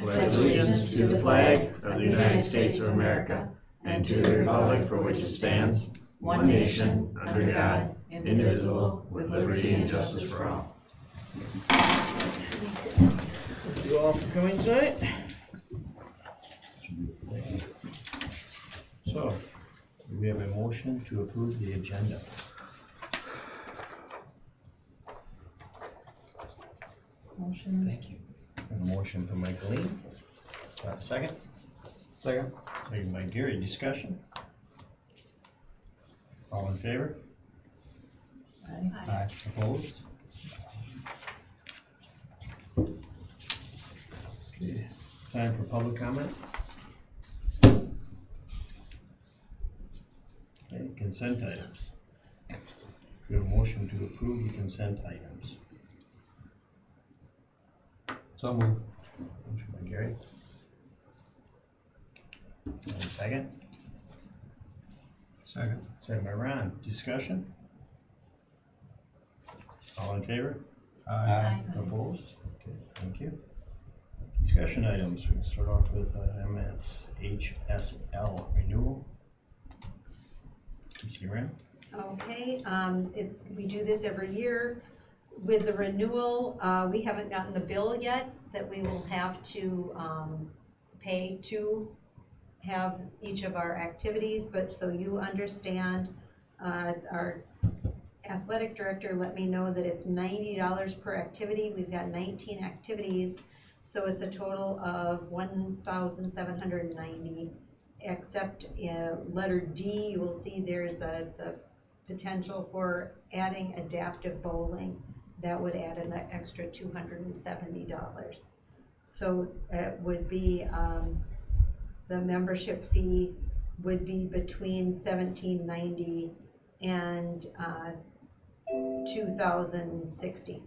pledge allegiance to the flag of the United States of America and to the republic for which it stands, one nation, under God, indivisible, with liberty and justice for all. Thank you all for coming tonight. So, do we have a motion to approve the agenda? Motion. Thank you. A motion from Michaeline. Second? Second. Second by Gary. Discussion? All in favor? Aye. Aye. Opposed? Okay. Time for public comment? Okay, consent items. We have a motion to approve the consent items. So moved. Motion by Gary. And a second? Second. Second by Ron. Discussion? All in favor? Aye. Opposed? Okay, thank you. Discussion items, we can start off with MSHSL renewal. Mr. Graham? Okay, we do this every year. With the renewal, we haven't gotten the bill yet that we will have to pay to have each of our activities, but so you understand, our athletic director let me know that it's $90 per activity. We've got 19 activities, so it's a total of $1,790. Except letter D, you will see there's the potential for adding adaptive bowling. That would add an extra $270. So it would be, the membership fee would be between $1,790 and $2,060.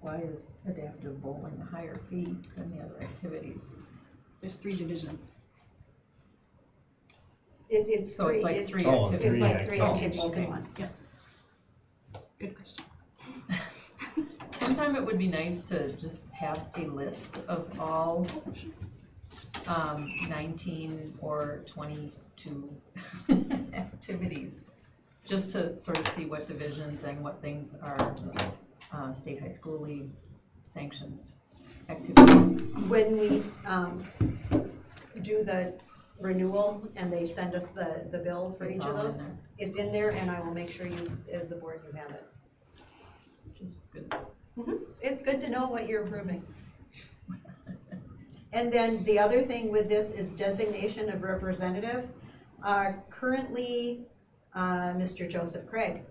Why is adaptive bowling a higher fee than the other activities? There's 3 divisions. It's So it's three, like three Oh, activities. it's like three Oh, activities in okay. one. Good question. Sometime it would be nice to just have a list of all 19 or 22 activities, just to sort of see what divisions and what things are state high school league sanctioned activities. When we do the renewal and they send us the bill for It's each of all in those, there. it's in there, and I will make sure you, as the board, you have it. Just good. It's good to know what you're approving. And then the other thing with this is designation of representative. Currently, Mr. Joseph Craig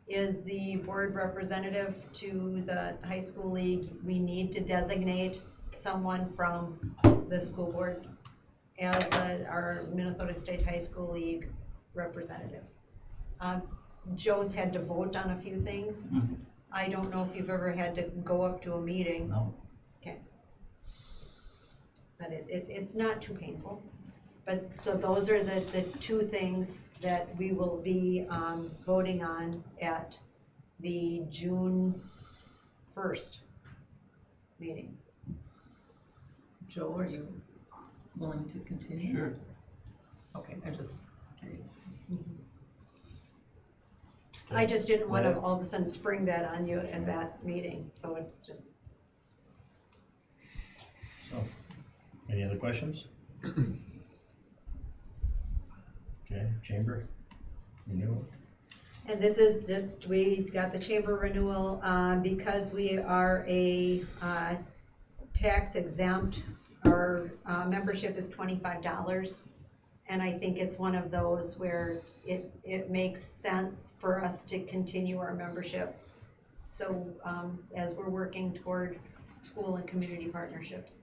is the board representative to the high school league. We need to designate someone from the school board as our Minnesota State High School League representative. Joe's had to vote on a few things. I don't know if you've ever had to go up to a meeting. No. Okay. But it's not too painful. But, so those are the two things that we will be voting on at the June 1st meeting. Joe, are you willing to continue? Sure. Okay, I'm just curious. I just didn't want to all of a sudden spring that on you at that meeting, so it's just. So, any other questions? Okay, chamber renewal. And this is just, we got the chamber renewal, because we are a tax exempt, our membership is $25. And I think it's one of those where it makes sense for us to continue our membership. So as we're working toward school and community partnerships.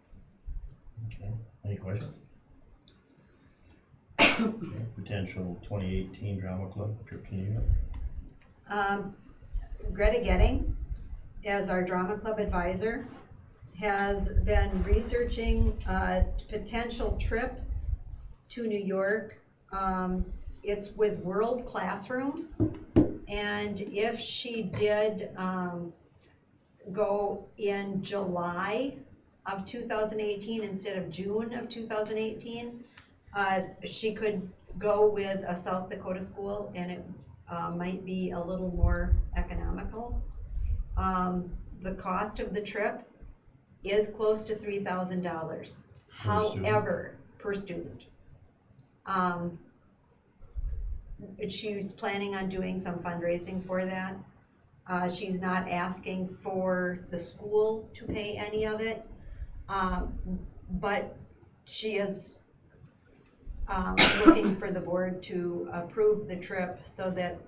Okay, any questions? Okay, potential 2018 drama club trip to New York. Greta Getting, as our drama club advisor, has been researching a potential trip to New York. It's with World Classrooms, and if she did go in July of 2018 instead of June of 2018. She could go with a South Dakota school and it might be a little more economical. The cost of the trip is close to $3,000. However, per student. She's planning on doing some fundraising for that. She's not asking for the school to pay any of it, but she is looking for the board to approve the trip so that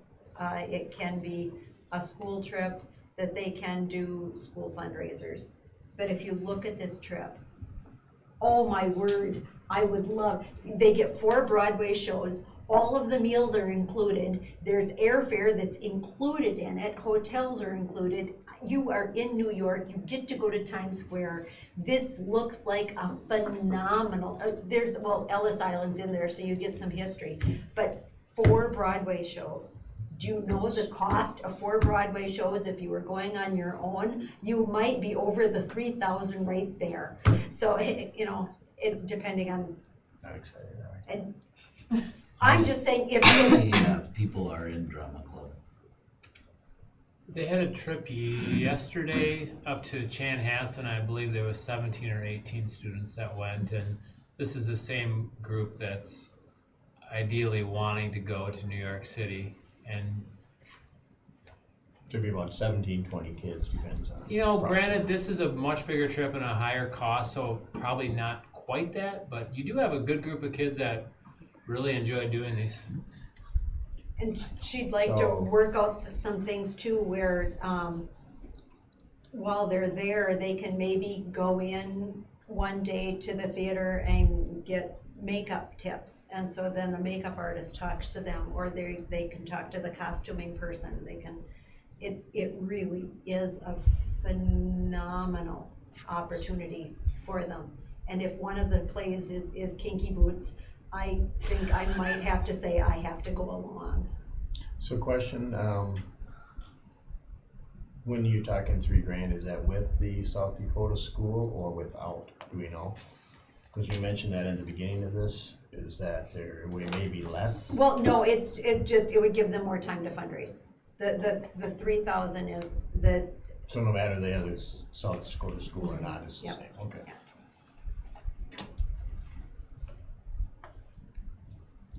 it can be a school trip, that they can do school fundraisers. But if you look at this trip, oh my word, I would love, they get 4 Broadway shows, all of the meals are included, there's airfare that's included in it, hotels are included, you are in New York, you get to go to Times Square. This looks like a phenomenal, well, Ellis Island's in there, so you get some history, but 4 Broadway shows. Do you know the cost of 4 Broadway shows? If you were going on your own, you might be over the 3,000 right there. So, you know, it's depending on, Not excited, all right. and I'm just saying, if People are in drama club. They had a trip yesterday up to Chanhassen. I believe there was 17 or 18 students that went, and this is the same group that's ideally wanting to go to New York City. And Should be about 17, 20 kids, depends on. you know, granted, this is a much bigger trip and a higher cost, so probably not quite that, but you do have a good group of kids that really enjoy doing these. and she'd like to So- work out some things too, where, while they're there, they can maybe go in one day to the theater and get makeup tips, and so then the makeup artist talks to them, or they can talk to the costuming person, they can, it really is a phenomenal opportunity for them. And if one of the plays is Kinky Boots, I think I might have to say I have to go along. So question, when you're talking $3,000, is that with the South Dakota school or without, do we know? Because you mentioned that in the beginning of this, is that there, we may be less? Well, no, it would give them more time to fundraise. The 3,000 is the, So no matter they have this South Dakota school or not, it's the Yep. same, okay.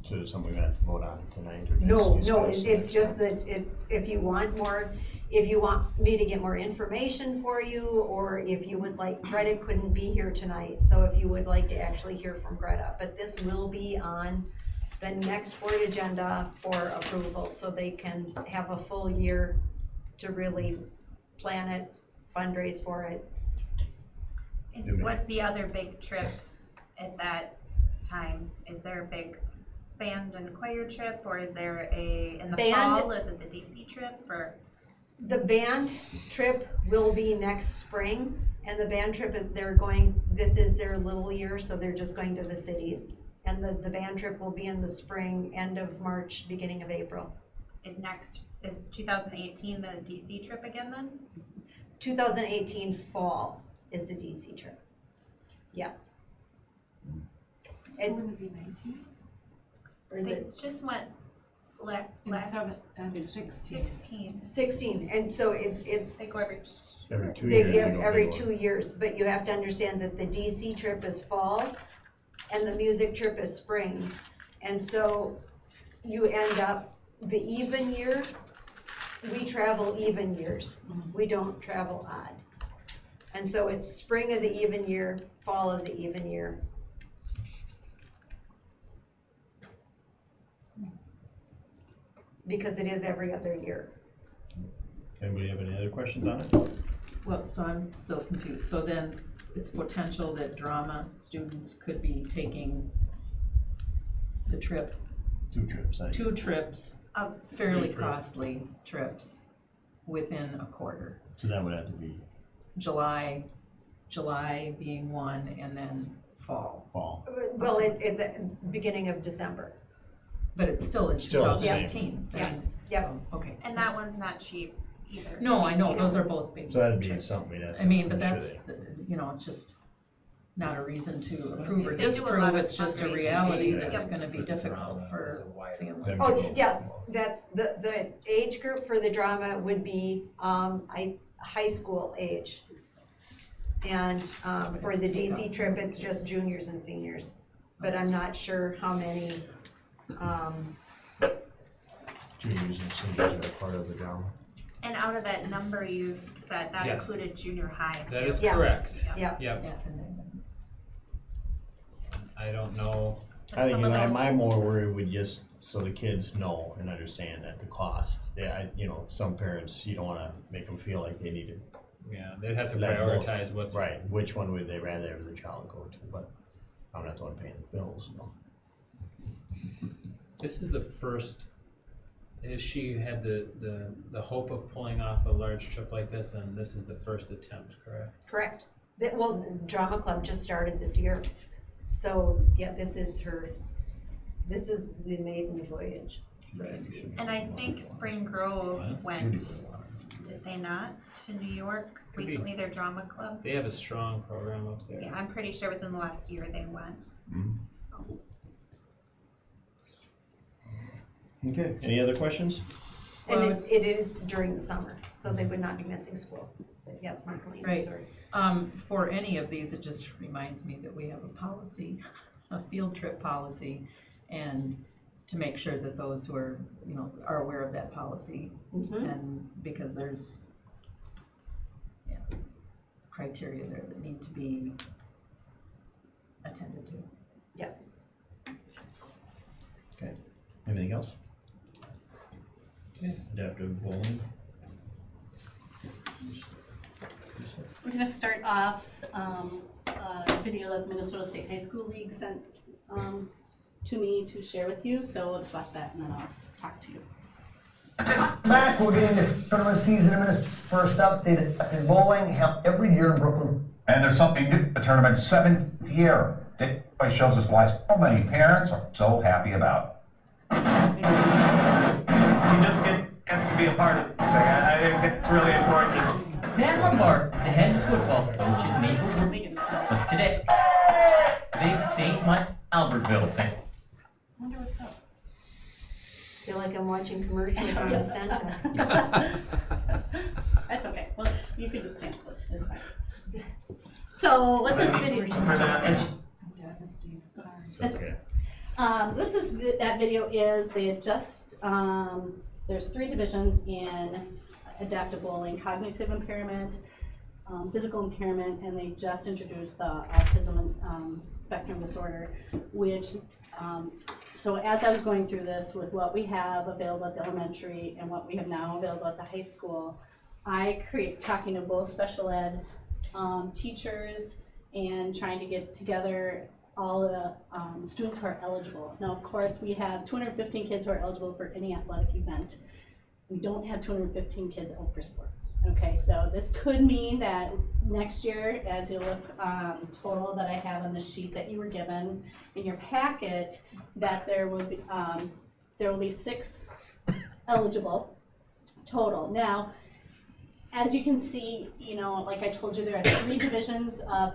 So is something we have to vote on tonight or no, just no, discuss it's next just time? that if you want more, if you want me to get more information for you, or if you would like, Greta couldn't be here tonight, so if you would like to actually hear from Greta, but this will be on the next board agenda for approval, so they can have a full year to really plan it, fundraise for it. What's the other big trip at that time? Is there a big band and choir trip, or is there in the Band- fall, is it the DC trip, or? The band trip will be next spring, and the band trip is, this is their little year, so they're just going to the cities. And the band trip will be in the spring, end of March, beginning of April. Is 2018 the DC trip again then? 2018 fall is the DC trip. Yes. It's, Wouldn't it be 19? or is They it just went In last 16. 16. 16? And so it's, They go every, Every 2 they years. give we don't every do it. 2 years, but you have to understand that the DC trip is fall and the music trip is spring. And so you end up, the even year, we travel even years. We don't travel odd. And so it's spring of the even year, fall of the even year. Because it is every other year. Anybody have any other questions on it? Well, so I'm still confused. So then it's potential that drama students could be taking the trip, 2 trips, I think. 2 trips, of fairly trips. costly trips within a quarter. So that would have to be July being one, and then fall. fall. Well, it's at beginning of December. But it's still in Still the same. 2018. Yeah, yeah. So, okay. and that one's not cheap. either. No, I know, DC. those are both big So that'd be trips. something we'd have to. I mean, but make sure that's, you know, it's just not a reason to approve or They do a lot disapprove, of it's just a fundraising. reality Yeah. that's gonna be difficult for families. Them to Oh, go. yes, that's, the age group for the drama would be, high school age. And, for the DC trip, it's just juniors and seniors, but I'm not sure how many, Juniors and seniors are part of the drama. And out of that number you said, that Yes. included junior high too. That is Yeah. correct. yeah. Yep, Yeah, and then- I don't know, But I some think of my, those- my more worry would just, so the kids know and understand that the cost, some parents, you don't wanna make them feel like they need to. yeah, they'd have to Let both. prioritize what's. Right, which one would they rather have their child go to, but I'm not the one paying the bills, so. This is the first, she had the hope of pulling off a large trip like this, and this is the first attempt, correct? Correct. Well, drama club just started this year, so, yeah, this is the maiden voyage, so to speak. And I think Spring Grove went, did they not, to New York Could be. recently, their drama club? They have a strong program up there. Yeah, I'm pretty sure within the last year they went. Okay, any other questions? And Well, it is during the summer, so they would not be missing school. But yes, Marcolene, Right. sorry. For any of these, it just reminds me that we have a policy, a field trip policy, and to make sure that those who are, you know, are aware of that policy, Mhm. and because there's, yeah, criteria there that need to be attended to. Yes. Okay, anything else? Okay, adaptive bowling. We're gonna start off, a video that the Minnesota State High School League sent, to me to share with you, so we'll just watch that and then I'll talk to you. Back, we're getting this tournament season in minutes. First up, in bowling, held every year in Brooklyn. And there's something new, the tournament's 7th year. It shows us why so many parents are so happy about. She just gets to be a part of it. I think it's really important. Dan Lombard is the head football coach at Maplewood. But today, big St. Mike Albertville thing. I wonder what's up. Feel like I'm watching commercials on the Santa. That's okay, well, you can just cancel it, it's fine. So, what this video, For that, It's okay. what that video is, they had just, there's 3 divisions in adaptive bowling: cognitive impairment, physical impairment, and they just introduced the autism spectrum disorder, which, so as I was going through this with what we have available at the elementary and what we have now available at the high school, talking to both special ed teachers and trying to get together all the students who are eligible. Now, of course, we have 215 kids who are eligible for any athletic event. We don't have 215 kids out for sports. Okay, so this could mean that next year, as you look total that I have on the sheet that you were given in your packet, that there will be 6 eligible total. Now, as you can see, you know, like I told you, there are 3 divisions of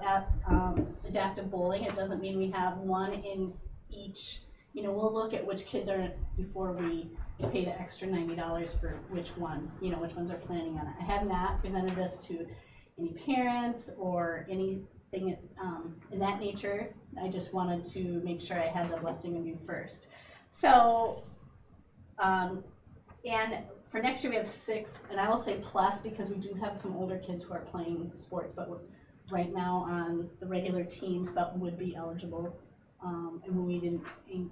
adaptive bowling. It doesn't mean we have one in each. You know, we'll look at which kids are before we pay the extra $90 for which one, you know, which ones are planning on it. I have not presented this to any parents or anything in that nature. I just wanted to make sure I had the blessing of you first. So, and for next year we have 6, and I will say plus because we do have some older kids who are playing sports, but we're right now on the regular teams, but would be eligible. And we didn't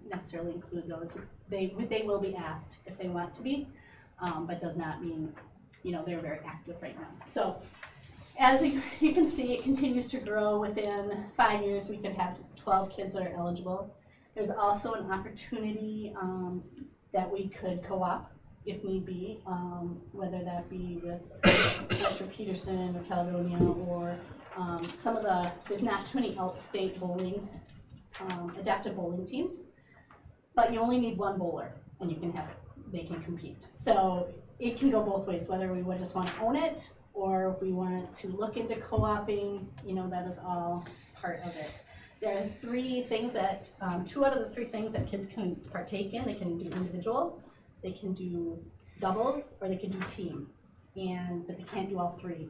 necessarily include those. They will be asked if they want to be, but does not mean, you know, they're very active right now. So as you can see, it continues to grow. Within 5 years, we could have 12 kids that are eligible. There's also an opportunity that we could co-op if need be, whether that be with Western Peterson or Caledonia or there's not too many out-state bowling adaptive bowling teams, but you only need 1 bowler and you can have it. They can compete. So it can go both ways, whether we would just wanna own it, or if we want to look into co-oping, you know, that is all part of it. There are three things that, 2 out of the 3 things that kids can partake in. They can do individual, they can do doubles, or they can do team. But they can't do all 3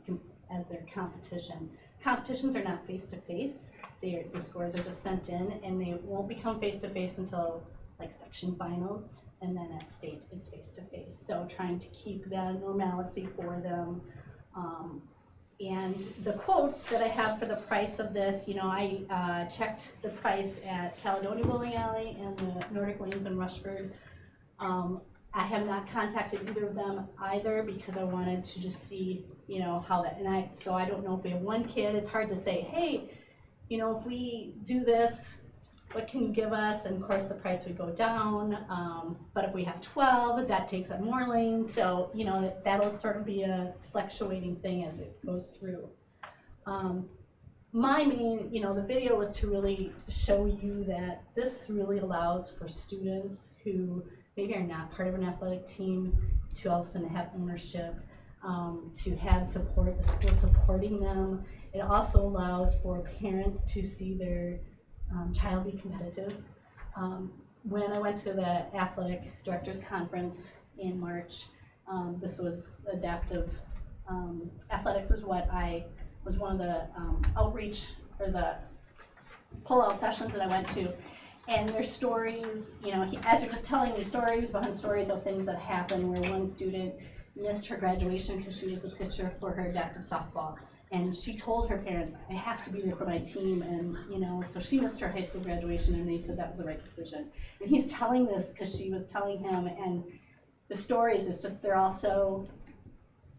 as their competition. Competitions are not face-to-face. The scores are just sent in, and they won't become face-to-face until like section finals, and then at state it's face-to-face. So trying to keep that normalcy for them. And the quotes that I have for the price of this, you know, I checked the price at Caledonia Bowling Alley and the Nordic Lanes in Rushford. I have not contacted either of them either because I wanted to just see, you know, how that, so I don't know if we have 1 kid, it's hard to say, hey, you know, if we do this, what can you give us? And of course the price would go down, but if we have 12, that takes up more lanes, so, you know, that'll sort of be a fluctuating thing as it goes through. My main, you know, the video was to really show you that this really allows for students who maybe are not part of an athletic team to all of a sudden have ownership, to have support, the school supporting them. It also allows for parents to see their child be competitive. When I went to the athletic directors conference in March, this was adaptive athletics is what was one of the outreach or the pull-out sessions that I went to. And their stories, you know, as they're just telling me stories behind stories of things that happened, where one student missed her graduation because she was the pitcher for her adaptive softball. And she told her parents, I have to be there for my team, and, you know, so she missed her high school graduation, and they said that was the right decision. And he's telling this because she was telling him, and the stories, it's just, they're also,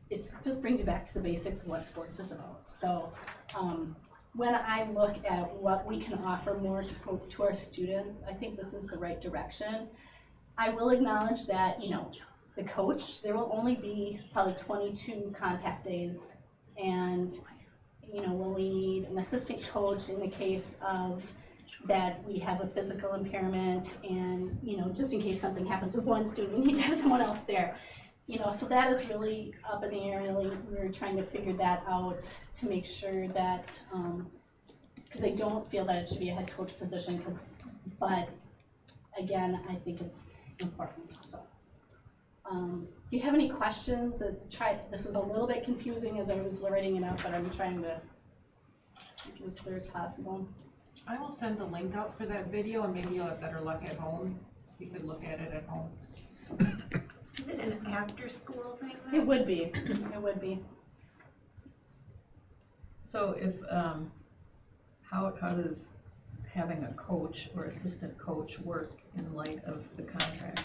it just brings you back to the basics of what sports is about. So, when I look at what we can offer more to our students, I think this is the right direction. I will acknowledge that, you know, the coach, there will only be probably 22 contact days, and, you know, when we need an assistant coach in the case of that we have a physical impairment, and, you know, just in case something happens with one student, we need to have someone else there. You know, so that is really up in the air. Really, we're trying to figure that out to make sure that, because I don't feel that it should be a head coach position, but again, I think it's important. So, do you have any questions? This is a little bit confusing as I was writing it out, but I'm trying to make it as clear as possible. I will send the link out for that video, and maybe you'll have better luck at home. You could look at it at home. Is it an after-school thing? It would be. It would be. So if, how does having a coach or assistant coach work in light of the contract?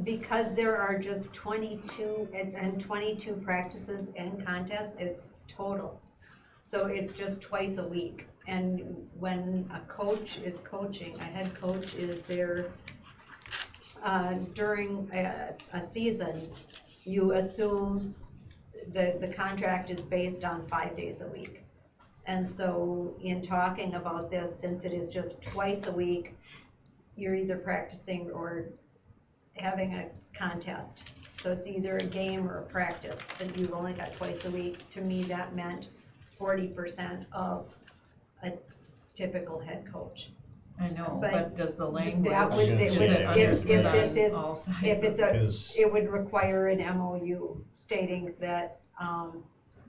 Because there are just 22 and 22 practices and contests, it's total. So it's just twice a week. And when a coach is coaching, a head coach is there during a season, you assume the contract is based on 5 days a week. And so in talking about this, since it is just twice a week, you're either practicing or having a contest. So it's either a game or a practice, but you've only got twice a week. To me, that meant 40% of a typical head coach. I know, But but does the language, That would, is say, it if understood this is- on all sides? If it's Because- it would require an MOU stating that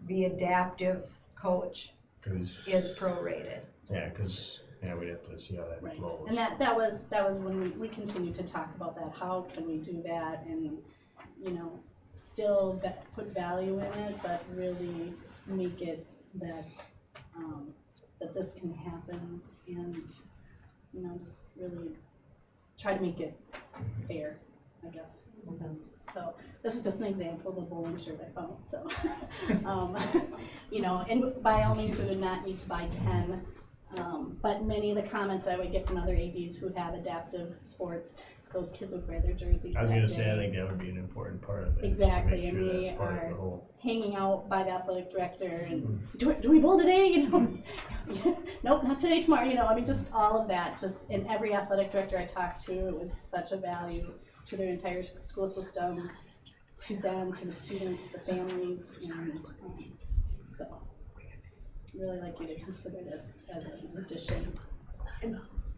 the adaptive coach is prorated. Yeah, we'd have to see how that Right, flows. and that was when we continued to talk about that, how can we do that and, you know, still put value in it, but really make it that, that this can happen, and, you know, just really try to make it fair, I guess, in a sense. So, this is just an example of the bowling shirt I found, so, you know, and by all means, we would not need to buy 10, but many of the comments I would get from other ADs who have adaptive sports, those kids would wear their jerseys. I was that gonna say, I day. think that would be an important part of it. is to Exactly, make and sure they that's part of are the whole. hanging out by the athletic director and do we bowl today? You know, nope, not today, tomorrow. You know, I mean, just all of that. Just in every athletic director I talked to, it was such a value to their entire school system. to them, to the students, to the families, and so really like you to consider this as an addition.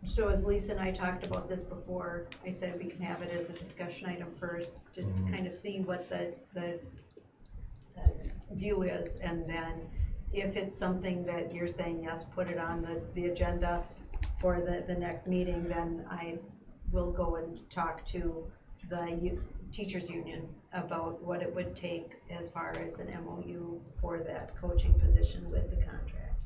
So as Lisa and I talked about this before, I said we can have it as a discussion item first to kind of see what the view is, and then if it's something that you're saying, yes, put it on the agenda for the next meeting, then I will go and talk to the teachers union about what it would take as far as an MOU for that coaching position with the contract.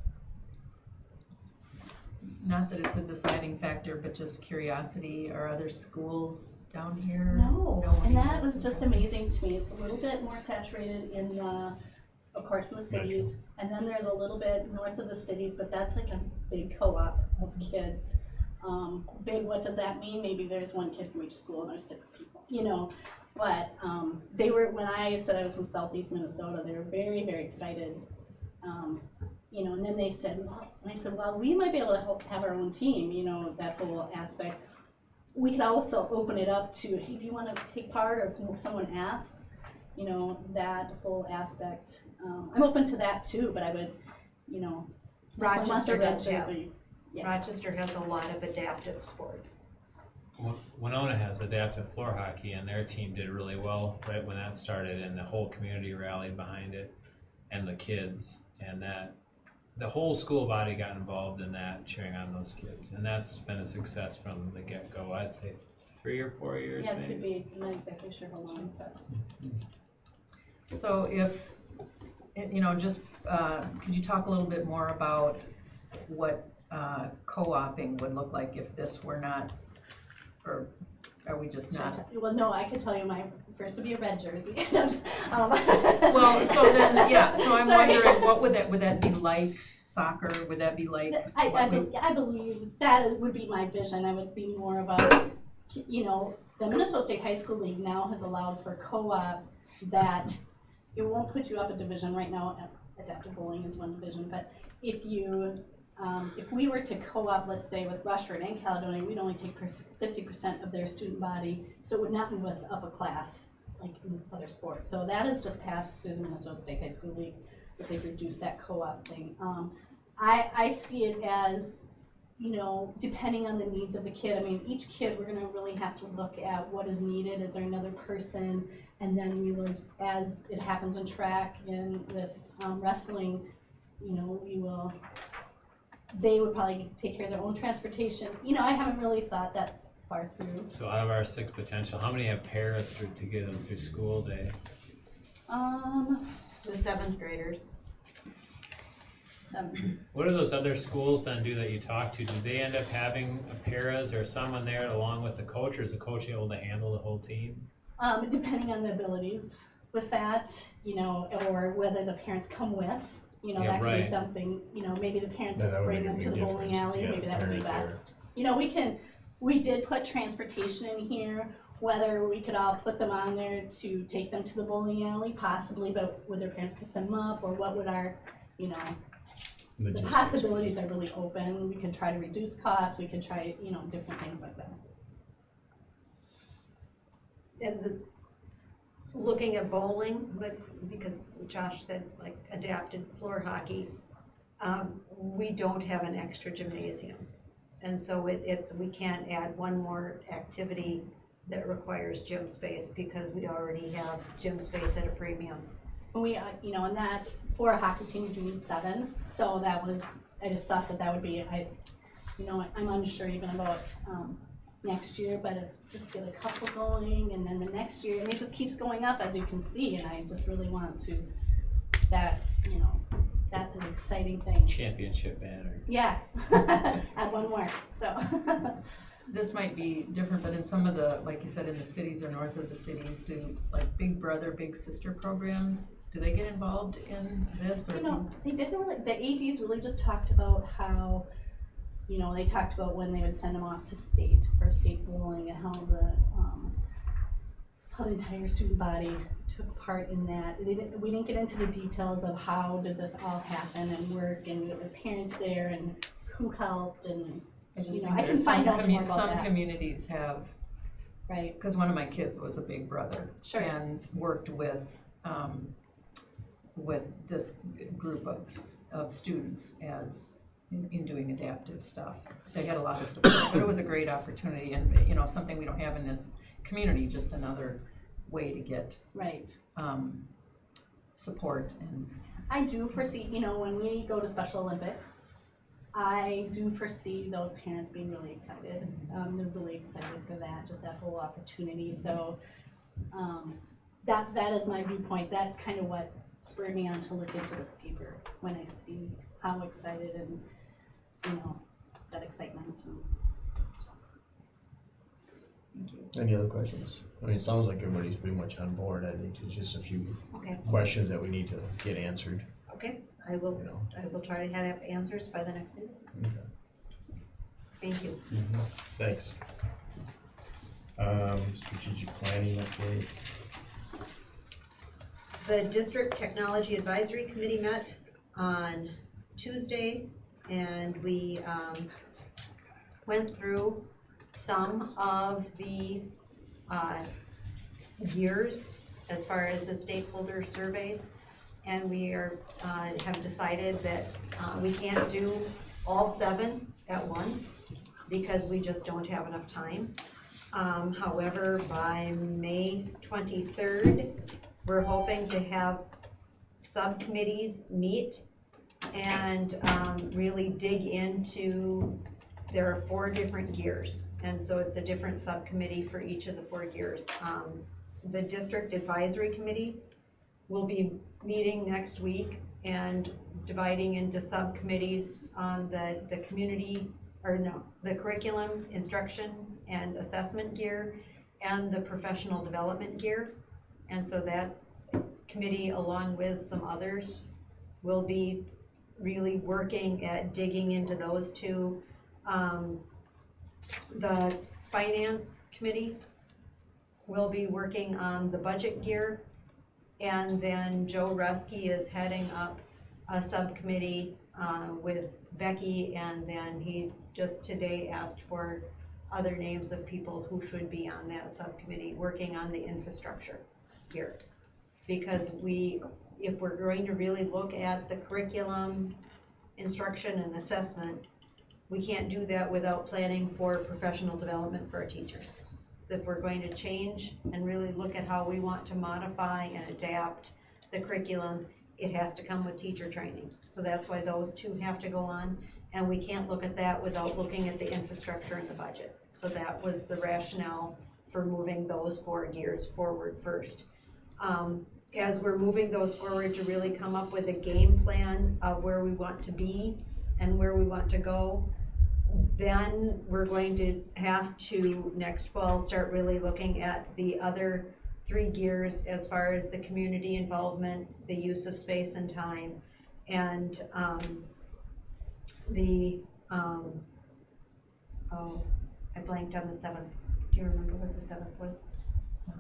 Not that it's a deciding factor, but just curiosity, are other schools down here? No, and Nobody that is? was just amazing to me. It's a little bit more saturated in the, of course, in the cities, and then there's a little bit north of the cities, but that's like a big co-op of kids. Big, what does that mean? Maybe there's one kid from each school and there's 6 people, you know. But they were, when I said I was from Southeast Minnesota, they were very, very excited. You know, and then they said, well, and I said, well, we might be able to help have our own team, you know, that whole aspect. We could also open it up to, hey, do you want to take part, or if someone asks, you know, that whole aspect. I'm open to that too, but I would, you know, Rochester does Red have, Jersey. Yeah. Rochester has a lot of adaptive sports. Winona has adaptive floor hockey, and their team did really well right when that started, and the whole community rallied behind it, and the kids, and that the whole school body got involved in that, cheering on those kids, and that's been a success from the get-go. I'd say 3 or 4 years. Yeah, it maybe. could be, I'm not exactly sure how long, but. So if, you know, just, could you talk a little bit more about what co-oping would look like if this were not, or are we just not? Well, no, I could tell you my first would be a red jersey. Well, so then, yeah, so I'm Sorry. wondering, what would that be like soccer? Would that be like? I believe that would be my vision. I would be more about, you know, the Minnesota State High School League now has allowed for co-op that it won't put you up a division right now. Adaptive bowling is one division, but if you, if we were to co-op, let's say with Rushford and Caledonia, we'd only take 50% of their student body, so it would not move us up a class like in other sports. So that has just passed through the Minnesota State High School League, but they've reduced that co-op thing. I see it as, you know, depending on the needs of the kid. I mean, each kid, we're gonna really have to look at what is needed. Is there another person? And then we will, as it happens in track and with wrestling, you know, we will, they would probably take care of their own transportation. You know, I haven't really thought that far through. So out of our 6 potential, how many have paras to get them through school day? The 7th graders. 7. What do those other schools then do that you talk to? Do they end up having paras or someone there along with the coach, or is the coach able to handle the whole team? Depending on the abilities with that, you know, or whether the parents come with, you know, Yeah, that could right. be something, you know, maybe the parents That just would bring make a them to big the bowling difference. alley, Yeah, maybe that would be parent there. best. You know, we did put transportation in here, whether we could all put them on there to take them to the bowling alley, possibly, but would their parents pick them up, or what would our, you know, the Logistics. possibilities are really open. We could try to reduce costs, we could try, you know, different things like that. And looking at bowling, but because Josh said like adapted floor hockey, we don't have an extra gymnasium. And so we can't add one more activity that requires gym space because we already have gym space at a premium. We, you know, and that, for a hockey team, you need 7, so that was, I just thought that would be, you know, I'm unsure even about, next year, but just get a couple going, and then the next year, and it just keeps going up, as you can see, and I just really want to, that, you know, that's an exciting thing. Championship banner. Yeah, add one more, so. This might be different, but in some of the, like you said, in the cities or north of the cities, do like big brother, big sister programs, do they get involved in this? Or You know, they didn't really, the ADs really just talked about how, you know, they talked about when they would send them off to state for state bowling and how the entire student body took part in that. We didn't get into the details of how did this all happen and work, and with the parents there and who helped, and I just you know, think I can there's find out more about some that. communities have Right. Because one of my kids was a big brother. Sure. And worked with this group of students as, in doing adaptive stuff. They had a lot of support, but it was a great opportunity and, you know, something we don't have in this community, just another way to get Right. support and. I do foresee, you know, when we go to Special Olympics, I do foresee those parents being really excited. They're really excited for that, just that whole opportunity. So that is my viewpoint. That's kind of what spurred me on to look into this deeper when I see how excited and, you know, that excitement. And Thank you. Any other questions? I mean, it sounds like everybody's pretty much on board. I think there's just a few Okay, questions that we need to get answered, okay, I will you know. try to have answers by the next meeting. Okay. Thank you. Thanks. Strategic planning update. The District Technology Advisory Committee met on Tuesday, and we went through some of the years as far as the stakeholder surveys, and we have decided that we can't do all 7 at once because we just don't have enough time. However, by May 23rd, we're hoping to have subcommittees meet and really dig into, there are 4 different gears, and so it's a different subcommittee for each of the 4 gears. The District Advisory Committee will be meeting next week and dividing into subcommittees on the community, the curriculum, instruction, and assessment gear, and the professional development gear. And so that committee, along with some others, will be really working at digging into those 2. The Finance Committee will be working on the budget gear, and then Joe Ruski is heading up a subcommittee with Becky, and then he just today asked for other names of people who should be on that subcommittee working on the infrastructure gear. Because if we're going to really look at the curriculum, instruction, and assessment, we can't do that without planning for professional development for our teachers. So if we're going to change and really look at how we want to modify and adapt the curriculum, it has to come with teacher training. So that's why those 2 have to go on, and we can't look at that without looking at the infrastructure and the budget. So that was the rationale for moving those 4 gears forward first. As we're moving those forward to really come up with a game plan of where we want to be and where we want to go, then we're going to have to, next fall, start really looking at the other 3 gears as far as the community involvement, the use of space and time, and I blanked on the 7th. Do you remember what the 7th was? No,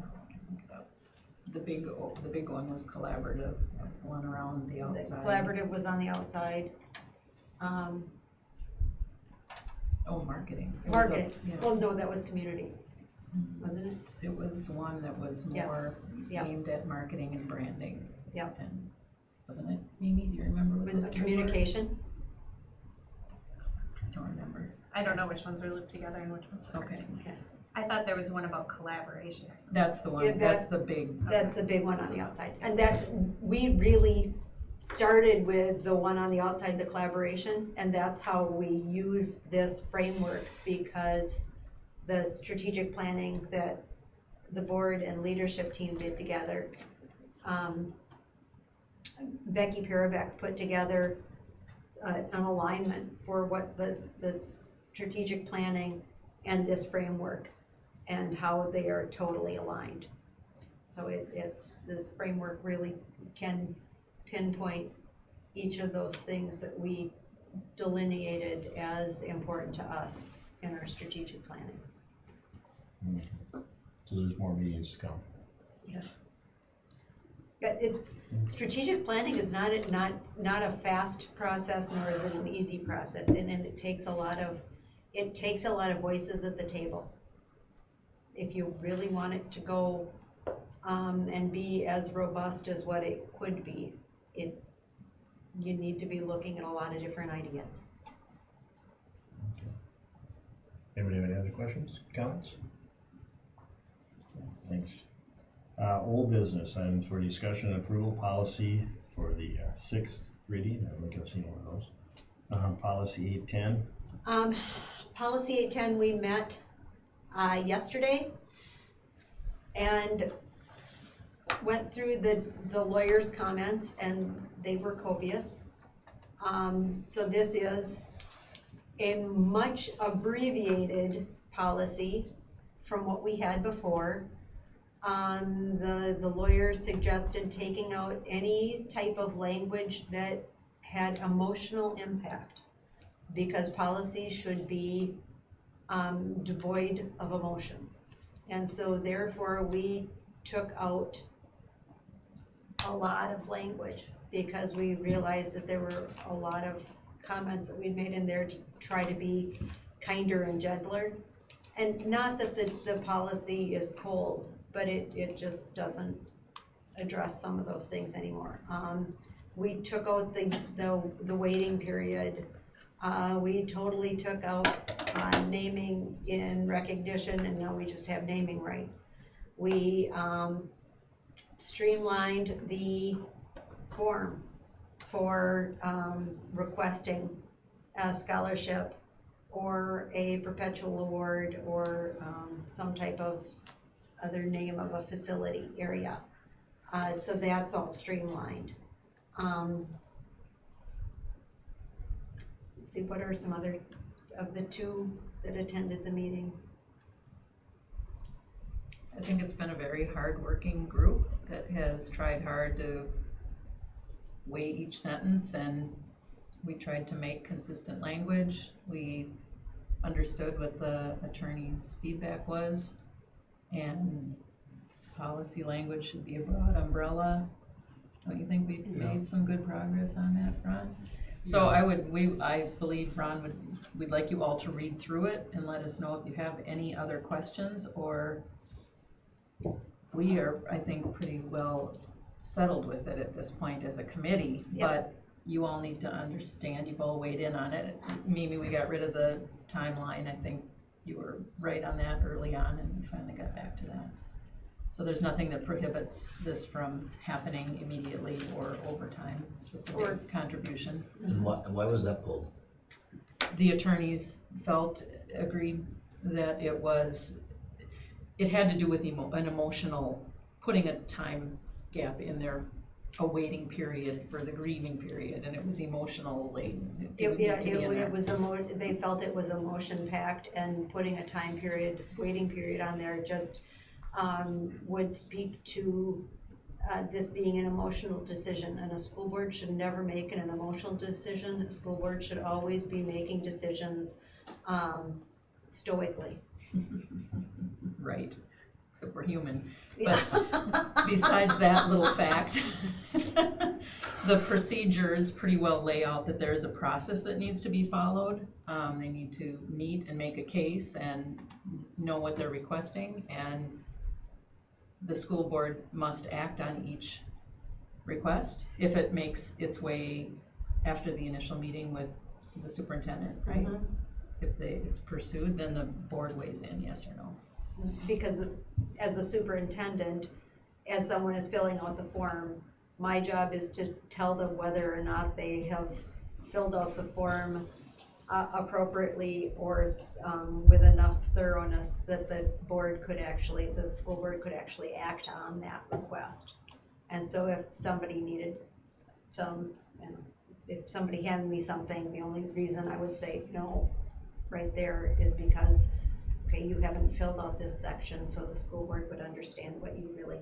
I can look it up. The big one was collaborative. That was the one around the outside. The collaborative was on the outside. Marketing. Marketing. Oh, no, that was community, wasn't it? It was one that was more aimed at marketing and branding. Yeah. And wasn't it, Mimi? Do you remember what Was those it two were? communication? I don't remember. I don't know which ones are looped together and which ones aren't. Okay. I thought there was one about collaboration or something. That's the one. Yeah, That's the big. That's the big one on the outside. And that, we really started with the one on the outside, the collaboration, and that's how we use this framework, because the strategic planning that the board and leadership team did together, Becky Parabeck put together an alignment for what the strategic planning and this framework and how they are totally aligned. So this framework really can pinpoint each of those things that we delineated as important to us in our strategic planning. So there's more meetings to come. Yeah. But strategic planning is not a fast process, nor is it an easy process, and it takes a lot of voices at the table. if you really want it to go, and be as robust as what it could be, you need to be looking at a lot of different ideas. Anybody have any other questions, comments? Thanks. Old business items for discussion and approval policy for the sixth reading. I don't think I've seen one of those. Policy 810. Policy 810, we met yesterday and went through the lawyer's comments, and they were copious. So this is a much abbreviated policy from what we had before. The lawyer suggested taking out any type of language that had emotional impact, because policy should be devoid of emotion. And so therefore we took out a lot of language, because we realized that there were a lot of comments that we'd made in there to try to be kinder and gentler. And not that the policy is cold, but it just doesn't address some of those things anymore. We took out the waiting period. We totally took out naming in recognition, and now we just have naming rights. We streamlined the form for requesting a scholarship or a perpetual award or some type of other name of a facility area. So that's all streamlined. Let's see, what are some other of the two that attended the meeting? I think it's been a very hard-working group that has tried hard to weigh each sentence, and we tried to make consistent language. We understood what the attorney's feedback was, and policy language should be a broad umbrella. Don't you think we've made some good progress on that front? So I believe Ron we'd like you all to read through it and let us know if you have any other questions, or we are, I think, pretty well settled with it at this point as a committee. Yes. But you all need to understand, you've all weighed in on it. Mimi, we got rid of the timeline. I think you were right on that early on, and we finally got back to that. So there's nothing that prohibits this from happening immediately or over time. It's a big contribution. And why was that pulled? The attorneys agreed that it had to do with an emotional, putting a time gap in there, a waiting period for the grieving period, and it was emotional laden. They felt it was emotion packed, and putting a waiting period on there just would speak to this being an emotional decision, and a school board should never make an emotional decision. A school board should always be making decisions stoically. Right, except we're human. But besides that little fact, the procedures pretty well lay out that there is a process that needs to be followed. They need to meet and make a case and know what they're requesting, and the school board must act on each request if it makes its way after the initial meeting with the superintendent, right? Mhm. If it's pursued, then the board weighs in, yes or no. Because as a superintendent, as someone is filling out the form, my job is to tell them whether or not they have filled out the form appropriately or with enough thoroughness that the school board could actually act on that request. And so if somebody needed if somebody handed me something, the only reason I would say no right there is because, okay, you haven't filled out this section, so the school board would understand what you really,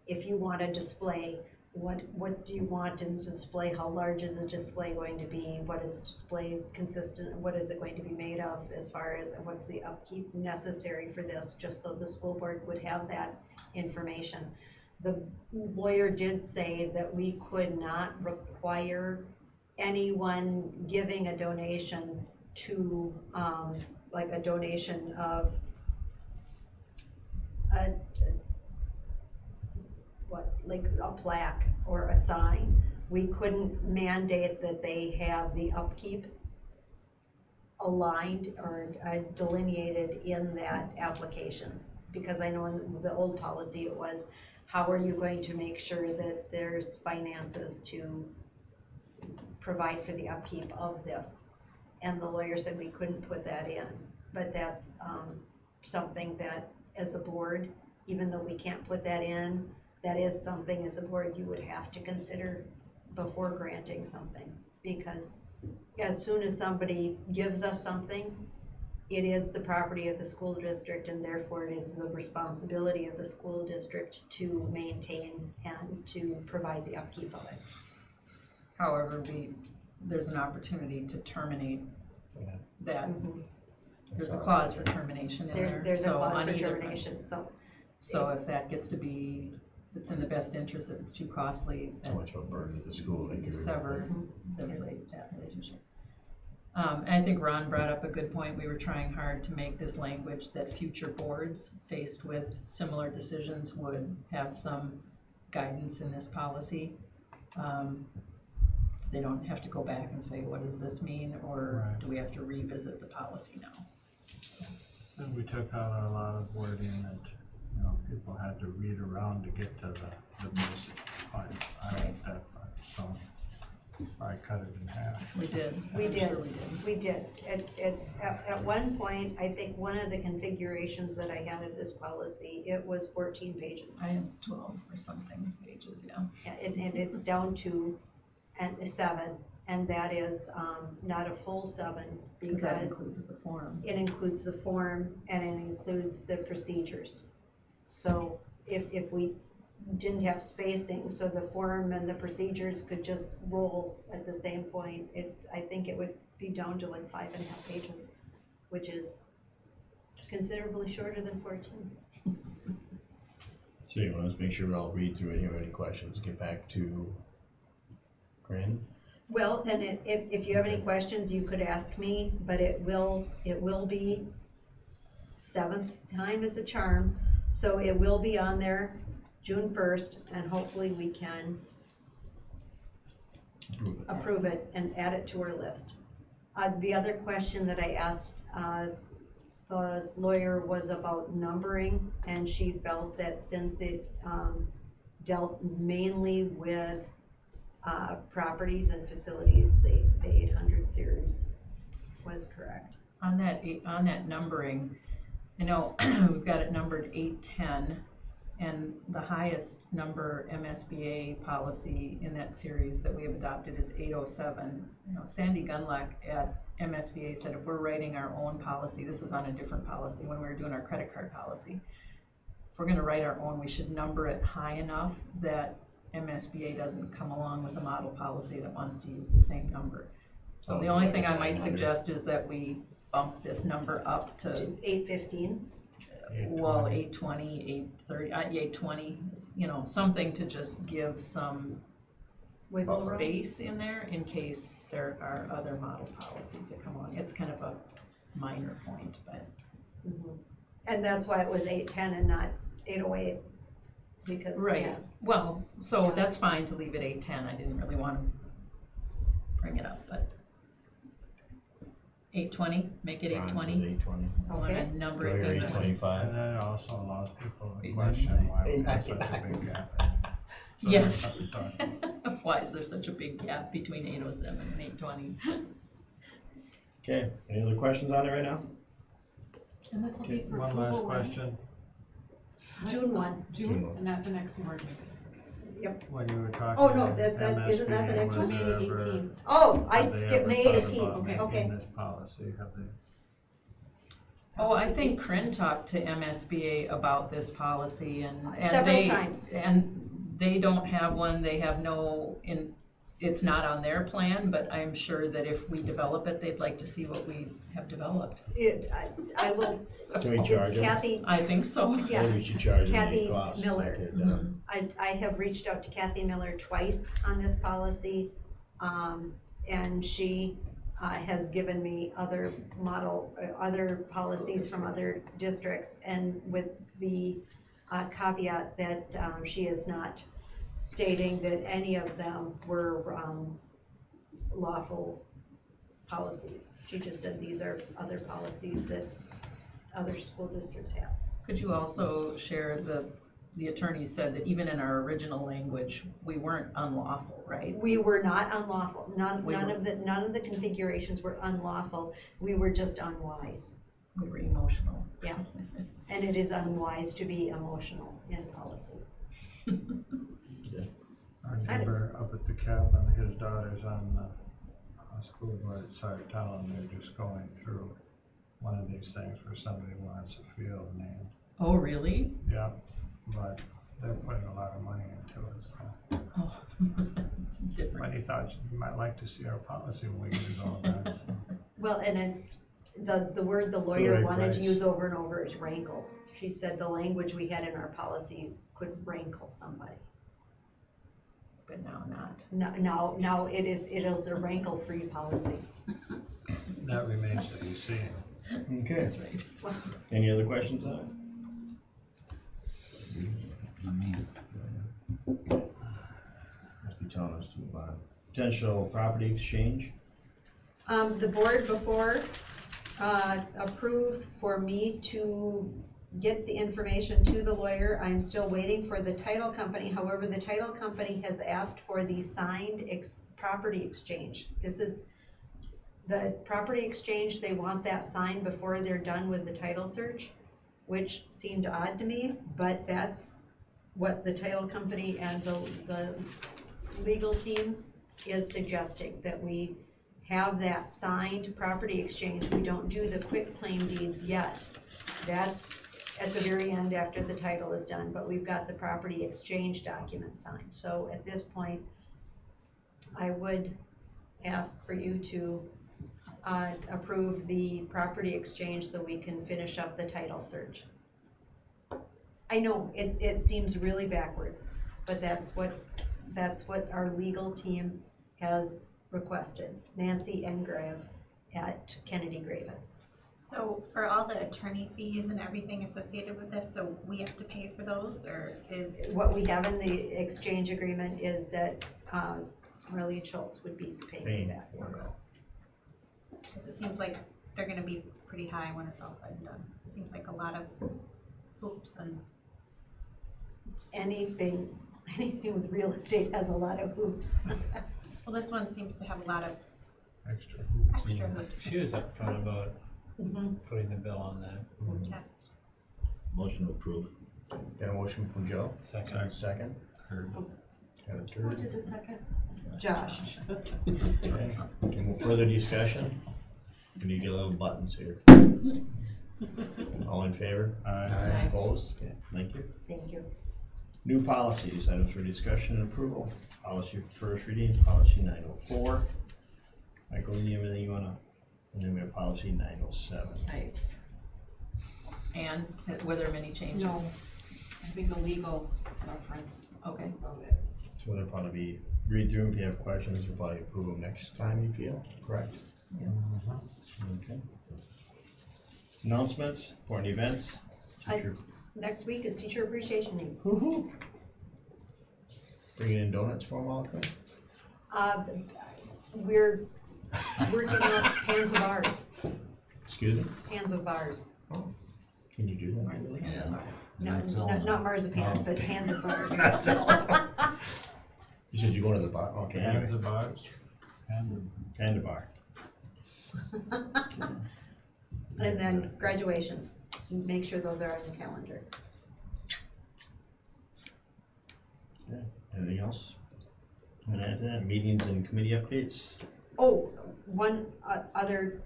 if you want a display, what do you want in the display? How large is the display going to be? What is the display consistent? What is it going to be made of, as far as what's the upkeep necessary for this, just so the school board would have that information. The lawyer did say that we could not require anyone giving a donation to, like a donation of like a plaque or a sign. We couldn't mandate that they have the upkeep aligned or delineated in that application. Because I know in the old policy it was, how are you going to make sure that there's finances to provide for the upkeep of this? And the lawyer said we couldn't put that in, but that's something that as a board, even though we can't put that in, that is something as a board you would have to consider before granting something. Because as soon as somebody gives us something, it is the property of the school district, and therefore it is the responsibility of the school district to maintain and to provide the upkeep of it. However, there's an opportunity to terminate that. There's a clause for termination in there. There's a So clause on for either- termination, so. So if that gets to be, if it's in the best interest, if it's too costly, Too much of a burden to the school. you sever that relationship. And I think Ron brought up a good point. We were trying hard to make this language that future boards faced with similar decisions would have some guidance in this policy. They don't have to go back and say, what does this mean? Or Right. do we have to revisit the policy now? And we took out a lot of wording that, you know, people had to read around to get to the basic part. I like that part, so I cut it in half. We did. We I'm did, sure we did. we did. It's, at one point, I think one of the configurations that I had of this policy, it was 14 pages. I have 12 or something pages, yeah. And it's down to 7, and that is not a full 7 Because that because includes the form. it includes the form and it includes the procedures. So if we didn't have spacing, so the form and the procedures could just roll at the same point, I think it would be down to like 5.5 pages, which is considerably shorter than 14. So you want to make sure we all read through it, you have any questions, get back to Corinne? Well, and if you have any questions, you could ask me, but it will be 7th time is the charm. So it will be on there June 1st, and hopefully we can approve it and add it to our list. The other question that I asked the lawyer was about numbering, and she felt that since it dealt mainly with properties and facilities, the 800 series was correct. On that numbering, I know we've got it numbered 810, and the highest number MSBA policy in that series that we have adopted is 807. You know, Sandy Gunlock at MSBA said if we're writing our own policy, this was on a different policy when we were doing our credit card policy. If we're gonna write our own, we should number it high enough that MSBA doesn't come along with a model policy that wants to use the same number. So the only thing I might suggest is that we bump this number up to 815. well, 820, 830, 820, you know, something to just give some Wiggle room. space in there in case there are other model policies that come along. It's kind of a minor point, but. And that's why it was 810 and not 808, because, Right, yeah. well, so Yeah. that's fine to leave it 810, I didn't really want to bring it up, but 820, make it 820. 820. I want Okay. to number Go it here, 820. 825. And then it also allows people to 899. question why we have such a big gap. So Yes. that's what we're talking about. Why is there such a big gap between 807 and 820? Okay, any other questions on it right now? And this will be Okay, for one last approval when? question. June 1. June June, 1. and not the next board meeting. When you were talking. Oh, no, that isn't that the next MSBA, one? was May there ever- 18th. Oh, I have they skipped ever May thought 18th, about making okay. this policy, have they? Oh, I think Corinne talked to MSBA about this policy and Several they, times. and they don't have one, they have no, it's not on their plan, but I'm sure that if we develop it, they'd like to see what we have developed. I will, Can we charge it's them? Kathy, I think so. yeah. Maybe we should charge them Kathy the cost. Miller. like it, Mhm. I have reached out to Kathy Miller twice on this policy, and she has given me other other policies from other districts, and with the caveat that she is not stating that any of them were lawful policies. She just said these are other policies that other school districts have. Could you also share the attorney said that even in our original language, we weren't unlawful, right? We were not unlawful. None We were- of the configurations were unlawful. We were just unwise. We were emotional. Yeah. And it is unwise to be emotional in policy. Our neighbor up at the cabin, his daughter's on the school board at Sartell, and they're just going through one of these things where somebody wants a field named. Oh, really? Yeah, but they're putting a lot of money into it, so. Oh, it's different. But he thought you might like to see our policy when we get it all done, so. Well, and it's, the word the For the lawyer right wanted to price. use over and over is rankle. She said the language we had in our policy could rankle somebody. But now not. Now it is a rankle-free policy. That remains to be seen. Okay. That's right. Any other questions on it? Must be telling us to move on. Potential property exchange. The board before, approved for me to get the information to the lawyer. I'm still waiting for the title company. However, the title company has asked for the signed property exchange. This is the property exchange. They want that signed before they're done with the title search, which seemed odd to me, but that's what the title company and the legal team is suggesting, that we have that signed property exchange. We don't do the quick claim deeds yet. That's at the very end after the title is done, but we've got the property exchange document signed. So at this point, I would ask for you to approve the property exchange so we can finish up the title search. I know, it seems really backwards, but that's what our legal team has requested, Nancy Engrave at Kennedy Graven. So for all the attorney fees and everything associated with this, so we have to pay for those, or is? What we have in the exchange agreement is that Marlene Schultz would be paying for that. Because it seems like they're gonna be pretty high when it's all said and done. It seems like a lot of hoops and. Anything with real estate has a lot of hoops. Well, this one seems to have a lot of Extra hoops. She was upfront about Mhm. footing the bill on that. Yeah. Motion to approve. Got a motion from Joe? Second. Second. Got a Who third. did the second? Josh. Okay. Any more further discussion? We need to get a little buttons here. All in favor? Aye. Opposed? Okay, thank you. Thank you. New policies, items for discussion and approval. Policy for first reading, policy 904. Michael, do you have anything you wanna, and then we have policy 907. And were there many changes? No, I think the legal reference. Okay. is about it. So there'll probably be, read through them. If you have questions, we'll probably approve them next time you feel, correct? Yeah. Okay. Announcements, important events, teacher, Next week is Teacher Appreciation Week. woo-hoo. Bringing in donuts for them all, okay? We're working on pans of bars, Excuse me? pans of bars. Oh, can you do that? Not marzipan, but pans of bars. Not selling. You said you go to the bar, okay, And anyway. the bars. And the bar. And then graduations, make sure those are on the calendar. Okay, anything else? And add that, meetings and committee updates? Oh, one other,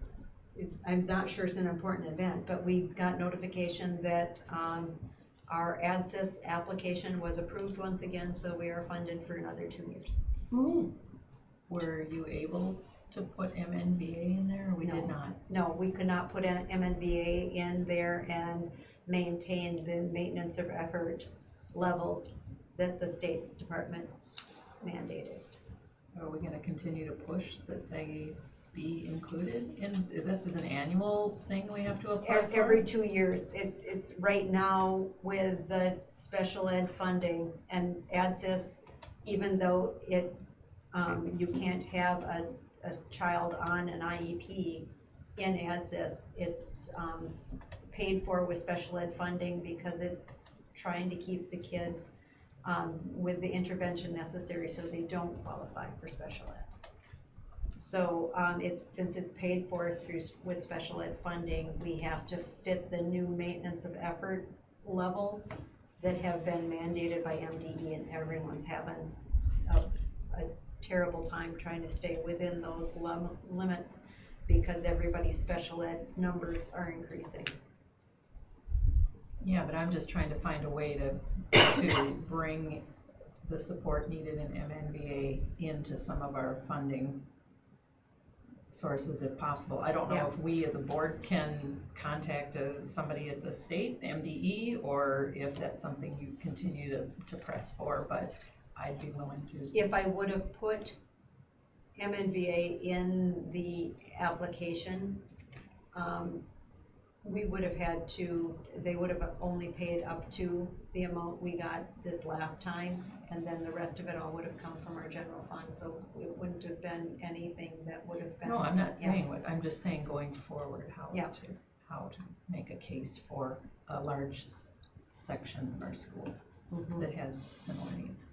I'm not sure it's an important event, but we got notification that our ADSIS application was approved once again, so we are funded for another 2 years. Were you able to put MNBA in there, or we did No. not? No, we could not put an MNBA in there and maintain the maintenance of effort levels that the State Department mandated. Are we gonna continue to push that they be included in, is this an annual thing we have to apply for? Every 2 years. It's right now with the special ed funding and ADSIS, even though you can't have a child on an IEP in ADSIS, it's paid for with special ed funding because it's trying to keep the kids with the intervention necessary so they don't qualify for special ed. So since it's paid for with special ed funding, we have to fit the new maintenance of effort levels that have been mandated by MDE, and everyone's having a terrible time trying to stay within those limits because everybody's special ed numbers are increasing. Yeah, but I'm just trying to find a way to bring the support needed in MNVA into some of our funding sources if possible. I don't know if we as a board can contact somebody at the state, MDE, or if that's something you continue to press for, but I'd be willing to. If I would have put MNVA in the application, we would have had to, they would have only paid up to the amount we got this last time, and then the rest of it all would have come from our general fund, so it wouldn't have been anything that would have been. No, I'm not saying what, I'm just saying going forward, how Yeah. to make a case for a large section of our school that has similar needs.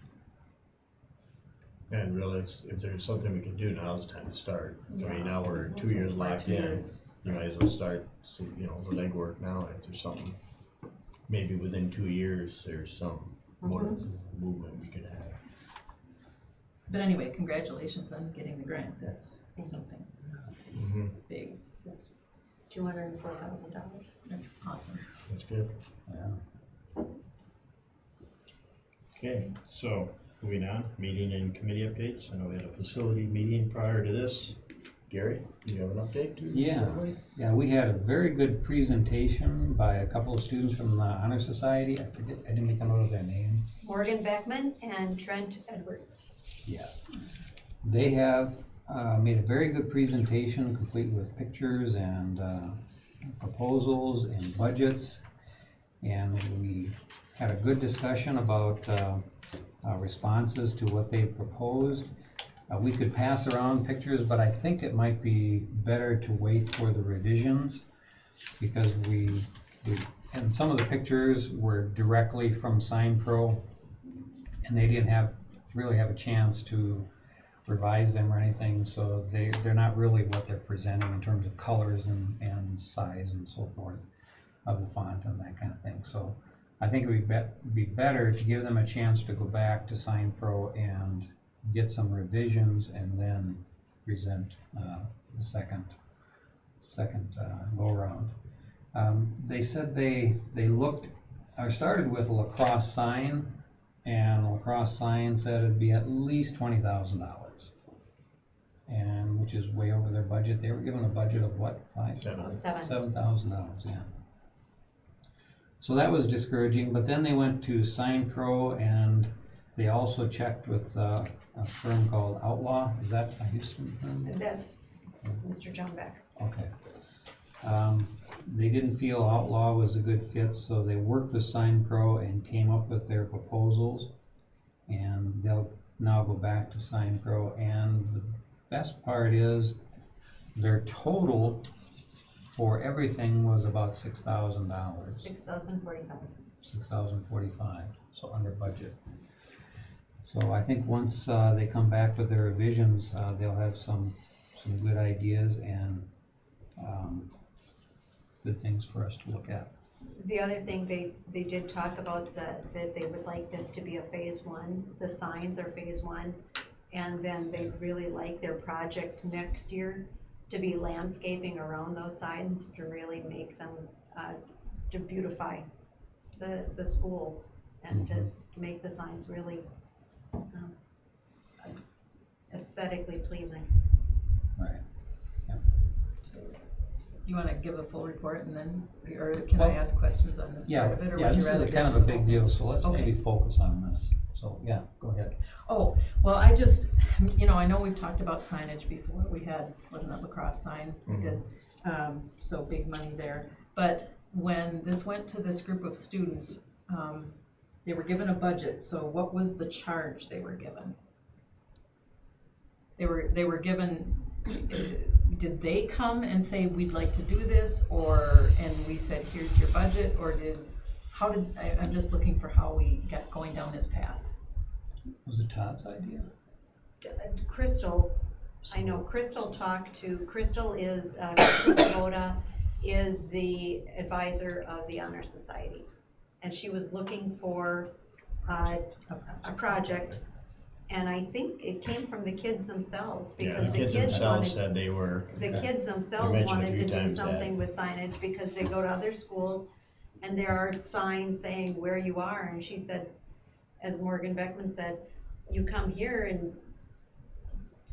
And really, if there's something we can do, now's the time to start. I Yeah. mean, now we're 2 years locked in, you might as well start, the legwork now, if there's something, maybe within 2 years, there's some more movement we could have. But anyway, congratulations on getting the grant, that's something big, That's $204,000. that's awesome. That's good. Yeah. Okay, so moving on, meeting and committee updates. I know we had a facility meeting prior to this. Gary, do you have an update? Yeah, we had a very good presentation by a couple of students from the Honor Society. I didn't make a note of their name. Morgan Beckman and Trent Edwards. Yes. They have made a very good presentation, complete with pictures and proposals and budgets. And we had a good discussion about responses to what they proposed. We could pass around pictures, but I think it might be better to wait for the revisions because and some of the pictures were directly from SignPro, and they didn't really have a chance to revise them or anything, so they're not really what they're presenting in terms of colors and size and so forth of the font and that kind of thing. So I think it would be better to give them a chance to go back to SignPro and get some revisions and then present the second go around. They said they started with a lacrosse sign, and a lacrosse sign said it'd be at least $20,000, and which is way over their budget. They were given a budget of what, $7,000, yeah. So that was discouraging, but then they went to SignPro and they also checked with a firm called Outlaw. Is that a Houston firm? That, Mr. John Beck. Okay. They didn't feel Outlaw was a good fit, so they worked with SignPro and came up with their proposals. And they'll now go back to SignPro. And the best part is their total for everything was about $6,000. $6,045. $6,045, so under budget. So I think once they come back with their revisions, they'll have some good ideas and good things for us to look at. The other thing they did talk about that they would like this to be a phase one. The signs are phase one, and then they'd really like their project next year to be landscaping around those signs to really make them to beautify the schools and to make the signs really aesthetically pleasing. Right. So, you want to give a full report and then, or can I ask questions on this part of it? Or Yeah, would you this is rather a go kind of through a the whole big deal, so let's Okay. maybe focus on this. So, yeah, go ahead. Oh, well, I just, I know we've talked about signage before. We had, wasn't it lacrosse sign? We did, so big money there. But when this went to this group of students, they were given a budget, so what was the charge they were given? They were given, did they come and say, we'd like to do this, and we said, here's your budget, or I'm just looking for how we got going down this path. Was it Todd's idea? Crystal, I know Crystal talked to, Crystal Sabota is the advisor of the Honor Society. And she was looking for a project, and I think it came from the kids themselves, because the the kids kids themselves wanted, said they were. the kids themselves mentioned a wanted few to do times that. something with signage, because they go to other schools and there are signs saying where you are, and she said, as Morgan Beckman said, you come here and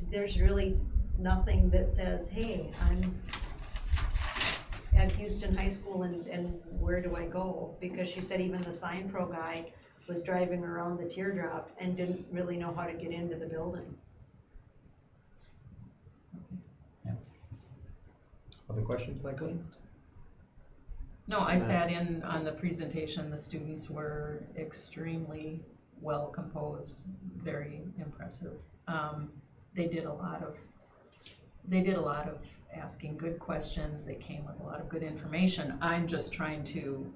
there's really nothing that says, hey, I'm at Houston High School and where do I go? Because she said even the Sign Pro guy was driving around the teardrop and didn't really know how to get into the building. Other questions, Michael? No, I sat in on the presentation. The students were extremely well composed, very impressive. They did a lot of asking good questions. They came with a lot of good information. I'm trying to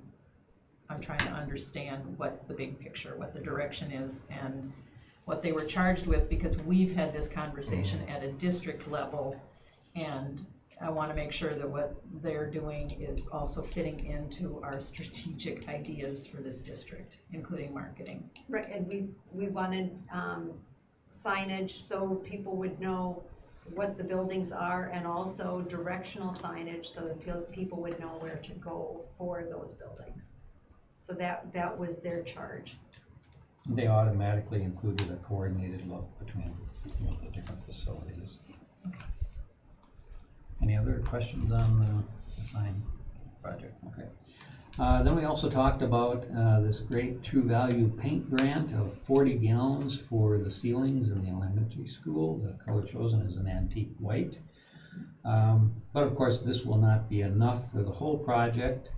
understand what the big picture, what the direction is, and what they were charged with, because we've had this conversation at a district level, and I want to make sure that what they're doing is also fitting into our strategic ideas for this district, including marketing. Right, and we wanted signage so people would know what the buildings are, and also directional signage so that people would know where to go for those buildings. So that was their charge. They automatically included a coordinated look between the different facilities. Okay. Any other questions on the sign project? Okay. Then we also talked about this great True Value paint grant of 40 gallons for the ceilings in the elementary school. The color chosen is an antique white. But of course, this will not be enough for the whole project.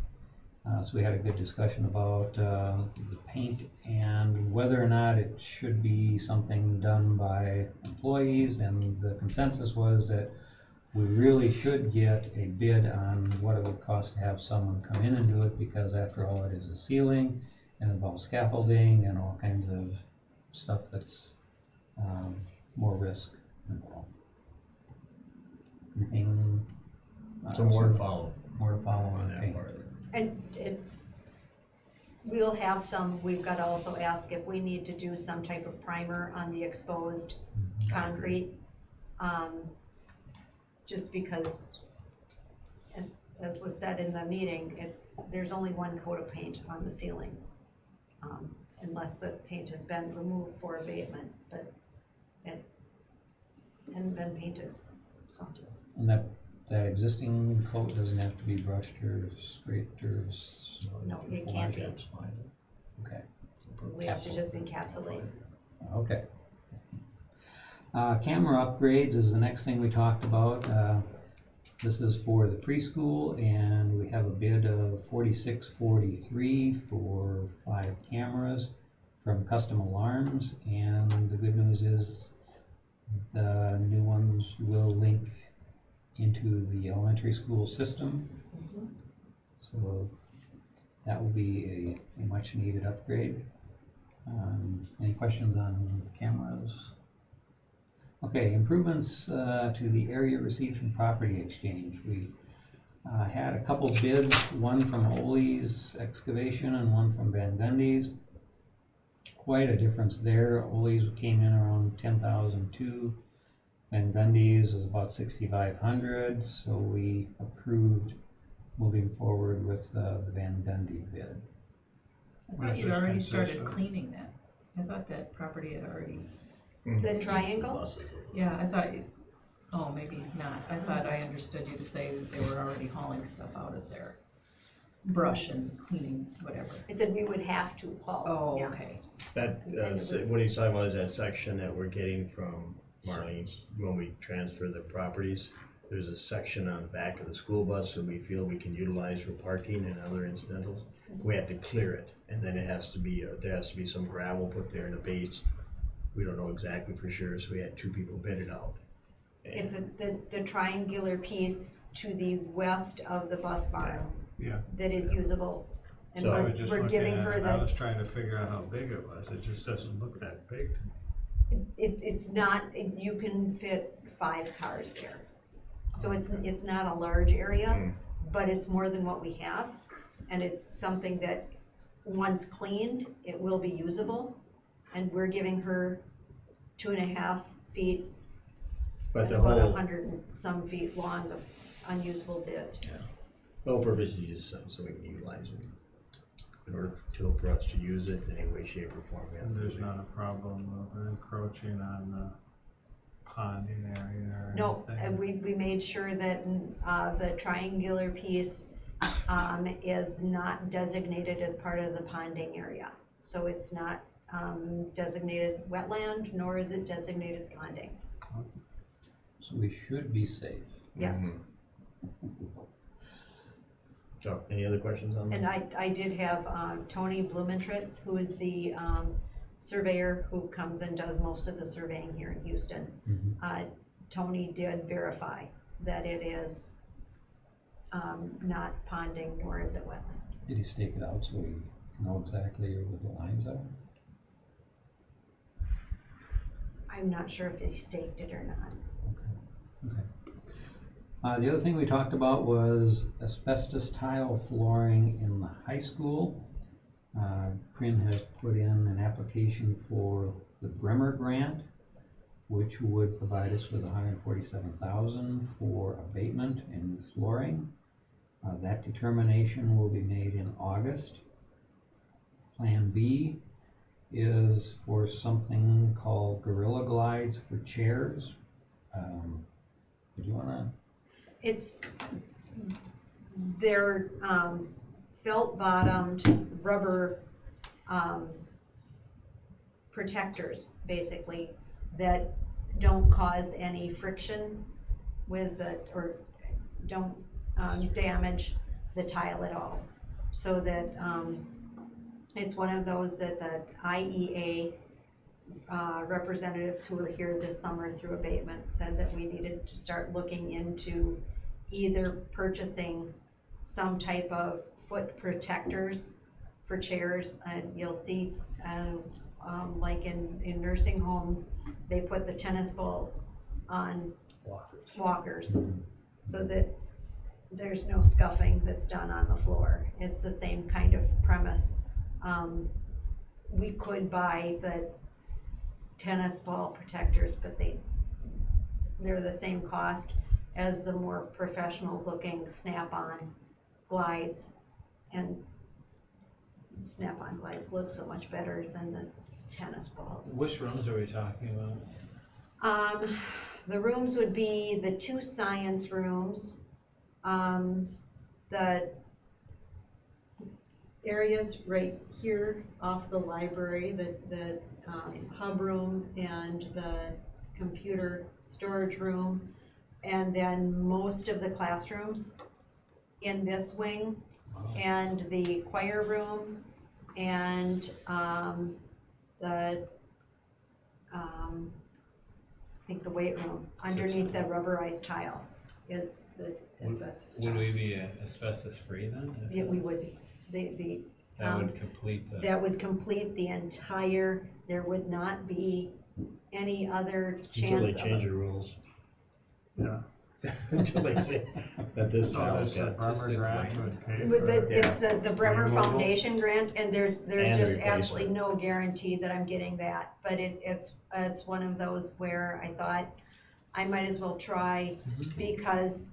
So we had a good discussion about the paint and whether or not it should be something done by employees, and the consensus was that we really should get a bid on what it would cost to have someone come in and do it, because after all, it is a ceiling and involves scaffolding and all kinds of stuff that's more risk involved. Anything? So more to follow. More to follow on on that paint. part of it. And we'll have we've got to also ask if we need to do some type of primer on the exposed concrete. Just because, as was said in the meeting, there's only one coat of paint on the ceiling, unless the paint has been removed for abatement, but it hadn't been painted, so. And that existing coat doesn't have to be brushed or scraped or? No, it can't be. Okay. We have to just encapsulate. Okay. Camera upgrades is the next thing we talked about. This is for the preschool, and we have a bid of $46.43 for 5 cameras from Custom Alarms, and the good news is the new ones will link into the elementary school system. So that will be a much needed upgrade. Any questions on cameras? Okay, improvements to the area received from property exchange. We had a couple bids, one from Ole's Excavation and one from Van Gundy's. Quite a difference there. Ole's came in around $10,002. Van Gundy's was about $6,500, so we approved moving forward with the Van Gundy bid. I thought you'd already started cleaning that. I thought that property had already. The triangle? Yeah, I thought, oh, maybe not. I thought I understood you to say that they were already hauling stuff out of there. brush and cleaning, whatever. I said we would have to haul. Oh, yeah. okay. That, what he's talking about is that section that we're getting from Marlene's, when we transfer the properties. There's a section on the back of the school bus that we feel we can utilize for parking and other incidentals. We have to clear it, and then it has to be, there has to be some gravel put there in the base. We don't know exactly for sure, so we had 2 people bid it out. It's the triangular piece to the west of the bus barn Yeah. that is usable. And So I was just we're looking giving at her it, I the, was trying to figure out how big it was, it just doesn't look that big to me. it's not, you can fit 5 cars there. So it's not a large area, but it's more than what we have. And it's something that, once cleaned, it will be usable. And we're giving her 2.5 feet But and the about whole, 100 and some feet long of unusable ditch. the whole purpose is use so we can utilize it. In order for us to use it in any way, shape, or form. we have And to there's do it. not a problem of encroaching on the ponding area or No, anything? we made sure that, the triangular piece, is not designated as part of the ponding area. So it's not, designated wetland, nor is it designated ponding. So we should be safe. Yes. So, any other questions on that? And I did have, Tony Blumentritt, who is the, surveyor who comes and does most of the surveying here in Houston. Tony did verify that it is, not ponding, nor is it wetland. Did he stake it out so we know exactly where the lines are? I'm not sure if he staked it or not. Okay. The other thing we talked about was asbestos tile flooring in the high school. Prin has put in an application for the Bremer grant, which would provide us with $147,000 for abatement in flooring. That determination will be made in August. Plan B is for something called Gorilla Glides for chairs. Do you wanna? It's, they're, felt bottomed rubber, protectors, basically, that don't cause any friction with the, or don't, damage the tile at all. So that, it's one of those that the IEA, representatives who were here this summer through abatement said that we needed to start looking into either purchasing some type of foot protectors for chairs. And you'll see, like in nursing homes, they put the tennis balls on walkers so that there's no scuffing that's done on the floor. It's the same kind of premise. We could buy the tennis ball protectors, but they're the same cost as the more professional looking Snap-on glides. And Snap-on glides look so much better than the tennis balls. Which rooms are we talking about? The rooms would be the 2 science rooms, the areas right here off the library, the hub room and the computer storage room, and then most of the classrooms in this wing, and the choir room, and the I think the weight room underneath the rubberized tile is the asbestos. Would we be asbestos free then? Yeah, we would be. That would complete the. That would complete the entire, there would not be any other Until they chance of. change the rules. Yeah. Until they say that this So tile's this got. Bremer grant would pay With for the, it. it's the Bremer Removal. Foundation grant, and there's And just replacement. absolutely no guarantee that I'm getting that, but it's one of those where I thought I might as well try, because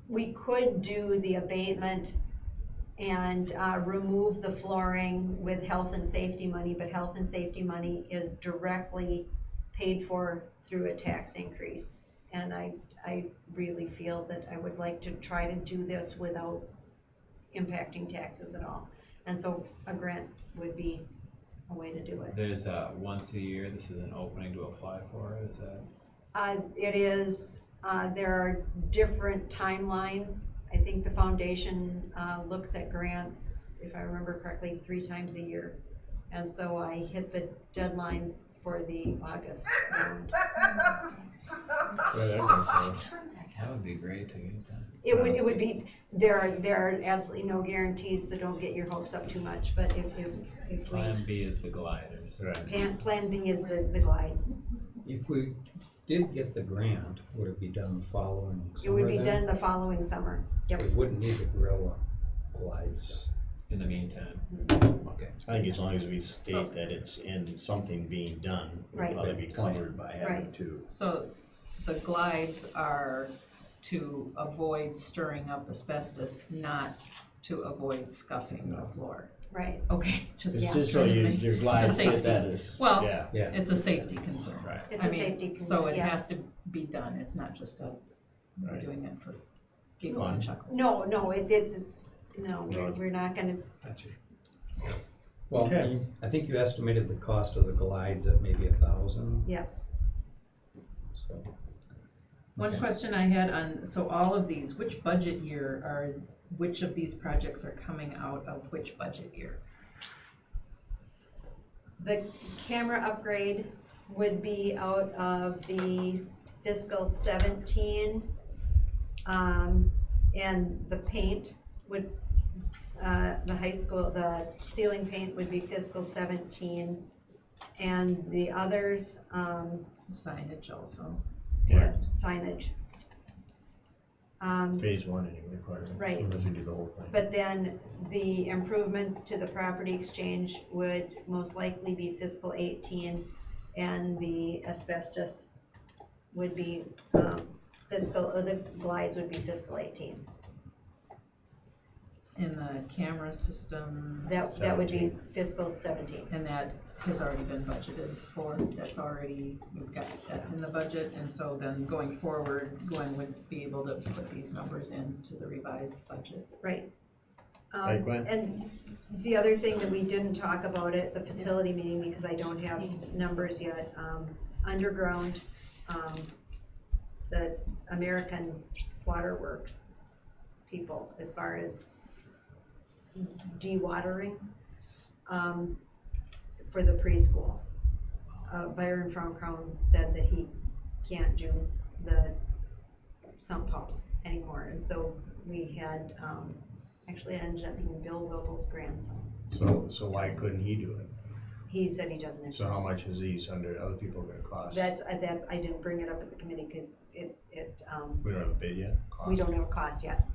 we could do the abatement and remove the flooring with health and safety money, but health and safety money is directly paid for through a tax increase. And I really feel that I would like to try to do this without impacting taxes at all. And so a grant would be a way to do it. There's once a year, this is an opening to apply for it, is that? It is, there are different timelines. I think the foundation looks at grants, if I remember correctly, 3 times a year. And so I hit the deadline for the August round. That would be great to get that. It would be, there are absolutely no guarantees, so don't get your hopes up too much, but if we, Plan B is the gliders. plan B is the glides. If we did get the grant, would it be done the following It summer would be then? done the following summer, yep. We wouldn't need the gorilla glides. In the meantime. Okay. I think as long as we state that it's in something being done, we'll Right. probably be covered by having Right. to. So the glides are to avoid stirring up asbestos, not to avoid scuffing the floor. Right. Okay, just. It's just so your It's a glides safety. hit that is, Well, yeah. Yeah. it's a safety concern. Right. It's I a mean, safety So concern, it yeah. has to be done, it's not just we're Right. doing it for giggles and chuckles. No, no, we're not gonna, Gotcha. Well, Okay. I think you estimated the cost of the glides at maybe 1,000, yes. so. One Okay. question I had on, so all of these, which budget year which of these projects are coming out of which budget year? The camera upgrade would be out of the fiscal 17, and the paint would, the high school, the ceiling paint would be fiscal 17, and the others, Signage also. yeah, signage. Phase 1 anyway, part of it. Right. Unless we do the whole thing. But then the improvements to the property exchange would most likely be fiscal 18, and the asbestos would be or the glides would be fiscal 18. In the camera system. That would be fiscal 17. And that has already been budgeted for, that's in the budget, and so then going forward, Gwen would be able to put these numbers into the revised budget. Right. Right, Gwen? And the other thing that we didn't talk about at the facility meeting, because I don't have numbers yet, underground, the American Waterworks people, as far as dewatering, for the preschool. Byron Fromcrown said that he can't do the sump pumps anymore, and so we had, actually it ended up being Bill Wibble's grandson. So why couldn't he do it? He said he doesn't have. So how much is these other people gonna cost? That's, I didn't bring it up at the committee, cause We don't have a bid yet? we don't have a cost yet.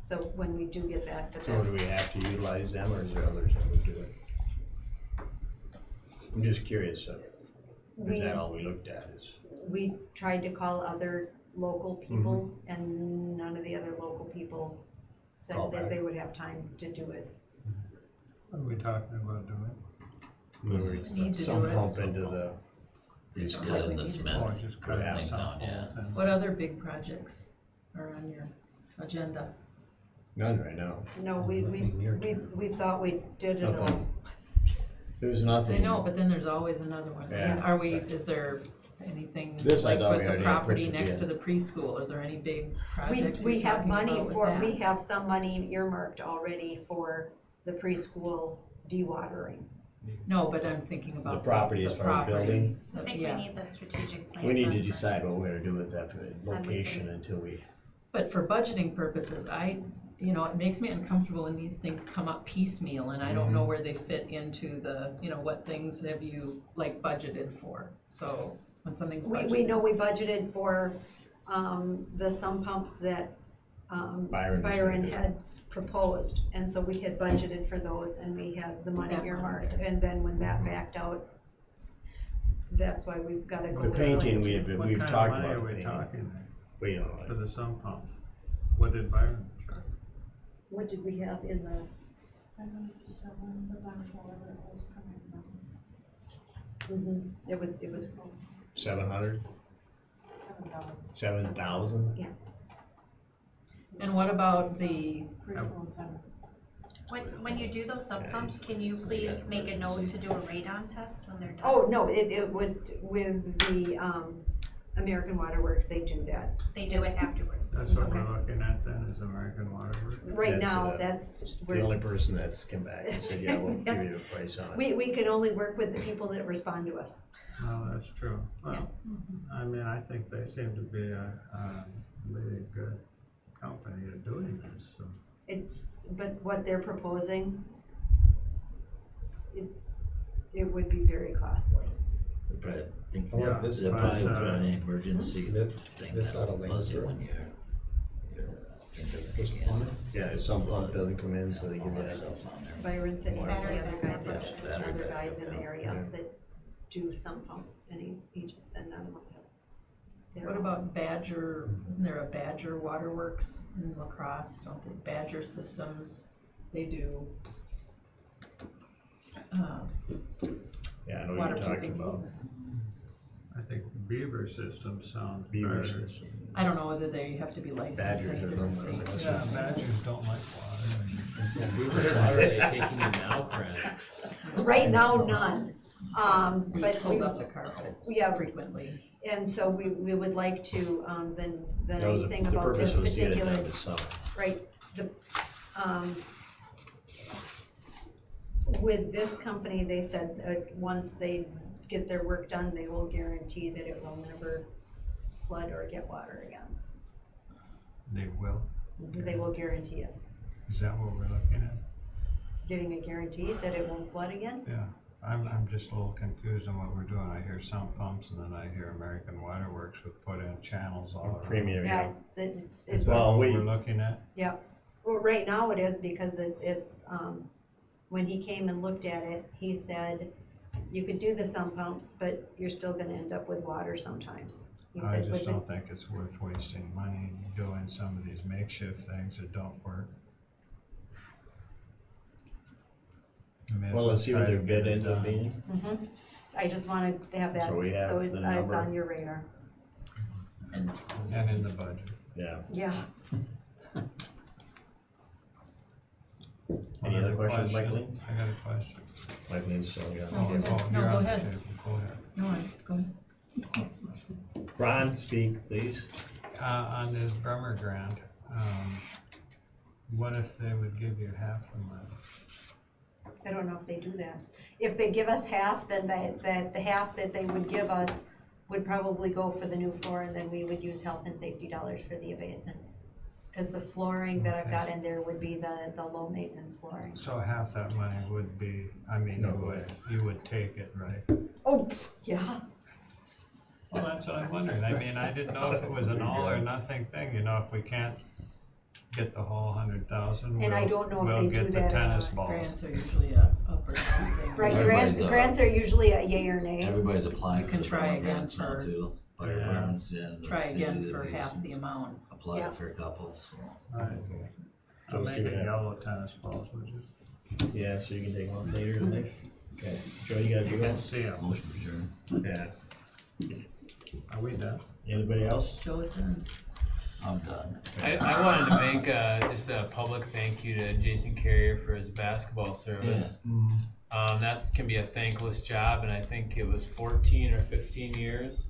So when we do get that, but So do that's, we have to utilize them, or is there others that would do it? I'm just curious, is we, that all we looked at is? we tried to call other local people, and none of the other local people said Call that back. they would have time to do it. What are we talking about doing? In other words, Need to some do it. pump into the. Just preschool. cutting the Or cement. just cut Yeah. some Thing down, yeah. holes in? What other big projects are on your agenda? None right now. No, we thought we did it all. Nothing. There's I nothing. know, but then there's always another one. Yeah. Is there anything This I like thought we with the already had put property to next bid. to the preschool? Is there any big projects We you're have talking money about with for, that? we have some money earmarked already for the preschool dewatering. No, but I'm thinking about. The property as far as building? I think we need the strategic plan. We need to done decide first. what we're gonna do with that location until we. But for budgeting purposes, it makes me uncomfortable when these things come up piecemeal and I don't know where they fit into the, what things have you like budgeted for? So when something's budgeted. We know we budgeted for, the sump pumps that, Byron had proposed, and so we had budgeted for those, and we had the money That money earmarked, there. and then when that backed out, that's why we've gotta go The with. painting, What we've kind of talked money about are the we painting. talking We don't for know. the sump pumps? What did Byron charge? What did we have in the? It was, 700? 7,000? yeah, And what about the, Preschool and center. When you do those sump pumps, can you please make a note to do a radon test when they're done? Oh, no, it would, with the, American Water Works, they do that. They do it afterwards. That's what Okay. we're looking at then, is American Water Works. Right That's, now, uh, that's, The only person that's come back and said, yeah, we'll give you a price on it. we can only work with the people that respond to us. No, that's true. Well, I mean, I think they seem to be a really good company at doing this, so. But what they're proposing, it would be very costly. But I think Yeah, the this- probably but, an emergency this- thing this that'll oughta link buzz you through. when your thing This doesn't one? Yeah, if some pump doesn't come in, so they all give that that. stuff's on there. Byron said he has Battery the other guy, backup. that- Battery other guys in backup, the yeah. area Yeah. that do some pumps, and he just said none of them have. their What own. about Badger, isn't there a Badger Waterworks in La Crosse, don't they, Badger Systems, they do, Yeah, I know what you're talking waterproofing. about. I think Beaver System sounds Beaver better. system. I don't know whether they have to be licensed Badgers in are different from- states. Yeah, badgers don't like water. Water are they taking in now, Corinne? Right now, none, We but pulled we, up the carpets Yeah. frequently. and so we would like to, the That nice was thing the about purpose this was to get it particular, done this summer. right, with this company, they said, once they get their work done, they will guarantee that it will never flood or get water again. They will. They will guarantee it, Is that what we're looking at? getting a guarantee that it won't flood again. Yeah, I'm just a little confused on what we're doing. I hear sump pumps and then I hear American Water Works would put in channels all around. Premium, yeah. Yeah, it's, Is that Well, what we- we're looking at? yeah, well, right now it is because it's, when he came and looked at it, he said, you could do the sump pumps, but you're still gonna end up with water sometimes. He I said, just with the- don't think it's worth wasting money doing some of these makeshift things that don't work. I mean, Well, let's see what try their to bid get it ends up done. being. I just wanted to have that, So we have so the it's number. on your radar. And And in the budget. Yeah. Yeah, Any other questions, Mike Lee? I got a question. Mike Lee's still got. No, it. go ahead. No, you're go on the ahead. table. Go ahead. No, go ahead. Ron, speak, please. On this Bremer grant, what if they would give you half the money? I don't know if they do that. If they give us half, then the half that they would give us would probably go for the new floor, and then we would use health and safety dollars for the abatement. Cause the flooring that I've got in there would be the low maintenance flooring. So half that money would be, I mean, No way. you would take it, right? Oh, yeah, Well, that's what I'm wondering. I mean, I didn't know if it was an all or nothing thing, you know, if we can't get the whole 100,000, And I don't know if we'll they get do the that or tennis not. balls. Grants are usually up or something. right, Everybody's grants are usually a yay or nay. Everybody's applying You for can the try Bremer again grants now for- too. Fire Yeah. departments and the Try city again of for half the Hastings amount. applied Yeah. for a couple, so. Right. So I'll we'll see make what it happens. yellow tennis balls, would you? Yeah, so you can take them off later tonight. Okay, Joe, you gotta do You can that? see 'em. Motion adjourned. Yeah. Are we done? Anybody else? Joe's done. I'm done. I wanted to make just a public thank you to Jason Carrier for his basketball service. That's can be a thankless job, and I think it was 14 or 15 years,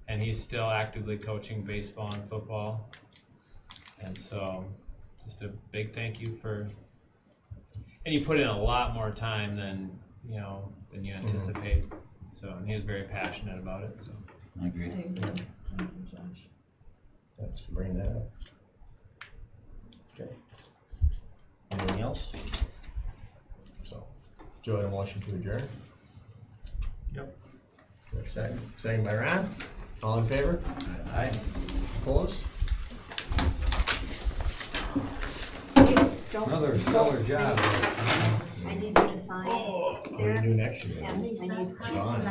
and he's still actively coaching baseball and football. And so, just a big thank you for. And you put in a lot more time than you anticipate. So, and he was very passionate about it. So. I agree. I agree. Thank you, Josh. Let's bring that up. Okay. Anything else? So, Joe, a motion to adjourn? Yep. Second by Ron. All in favor? Aye. Opposed? Another stellar job. I need you to sign. What do you do next year? I need Ron.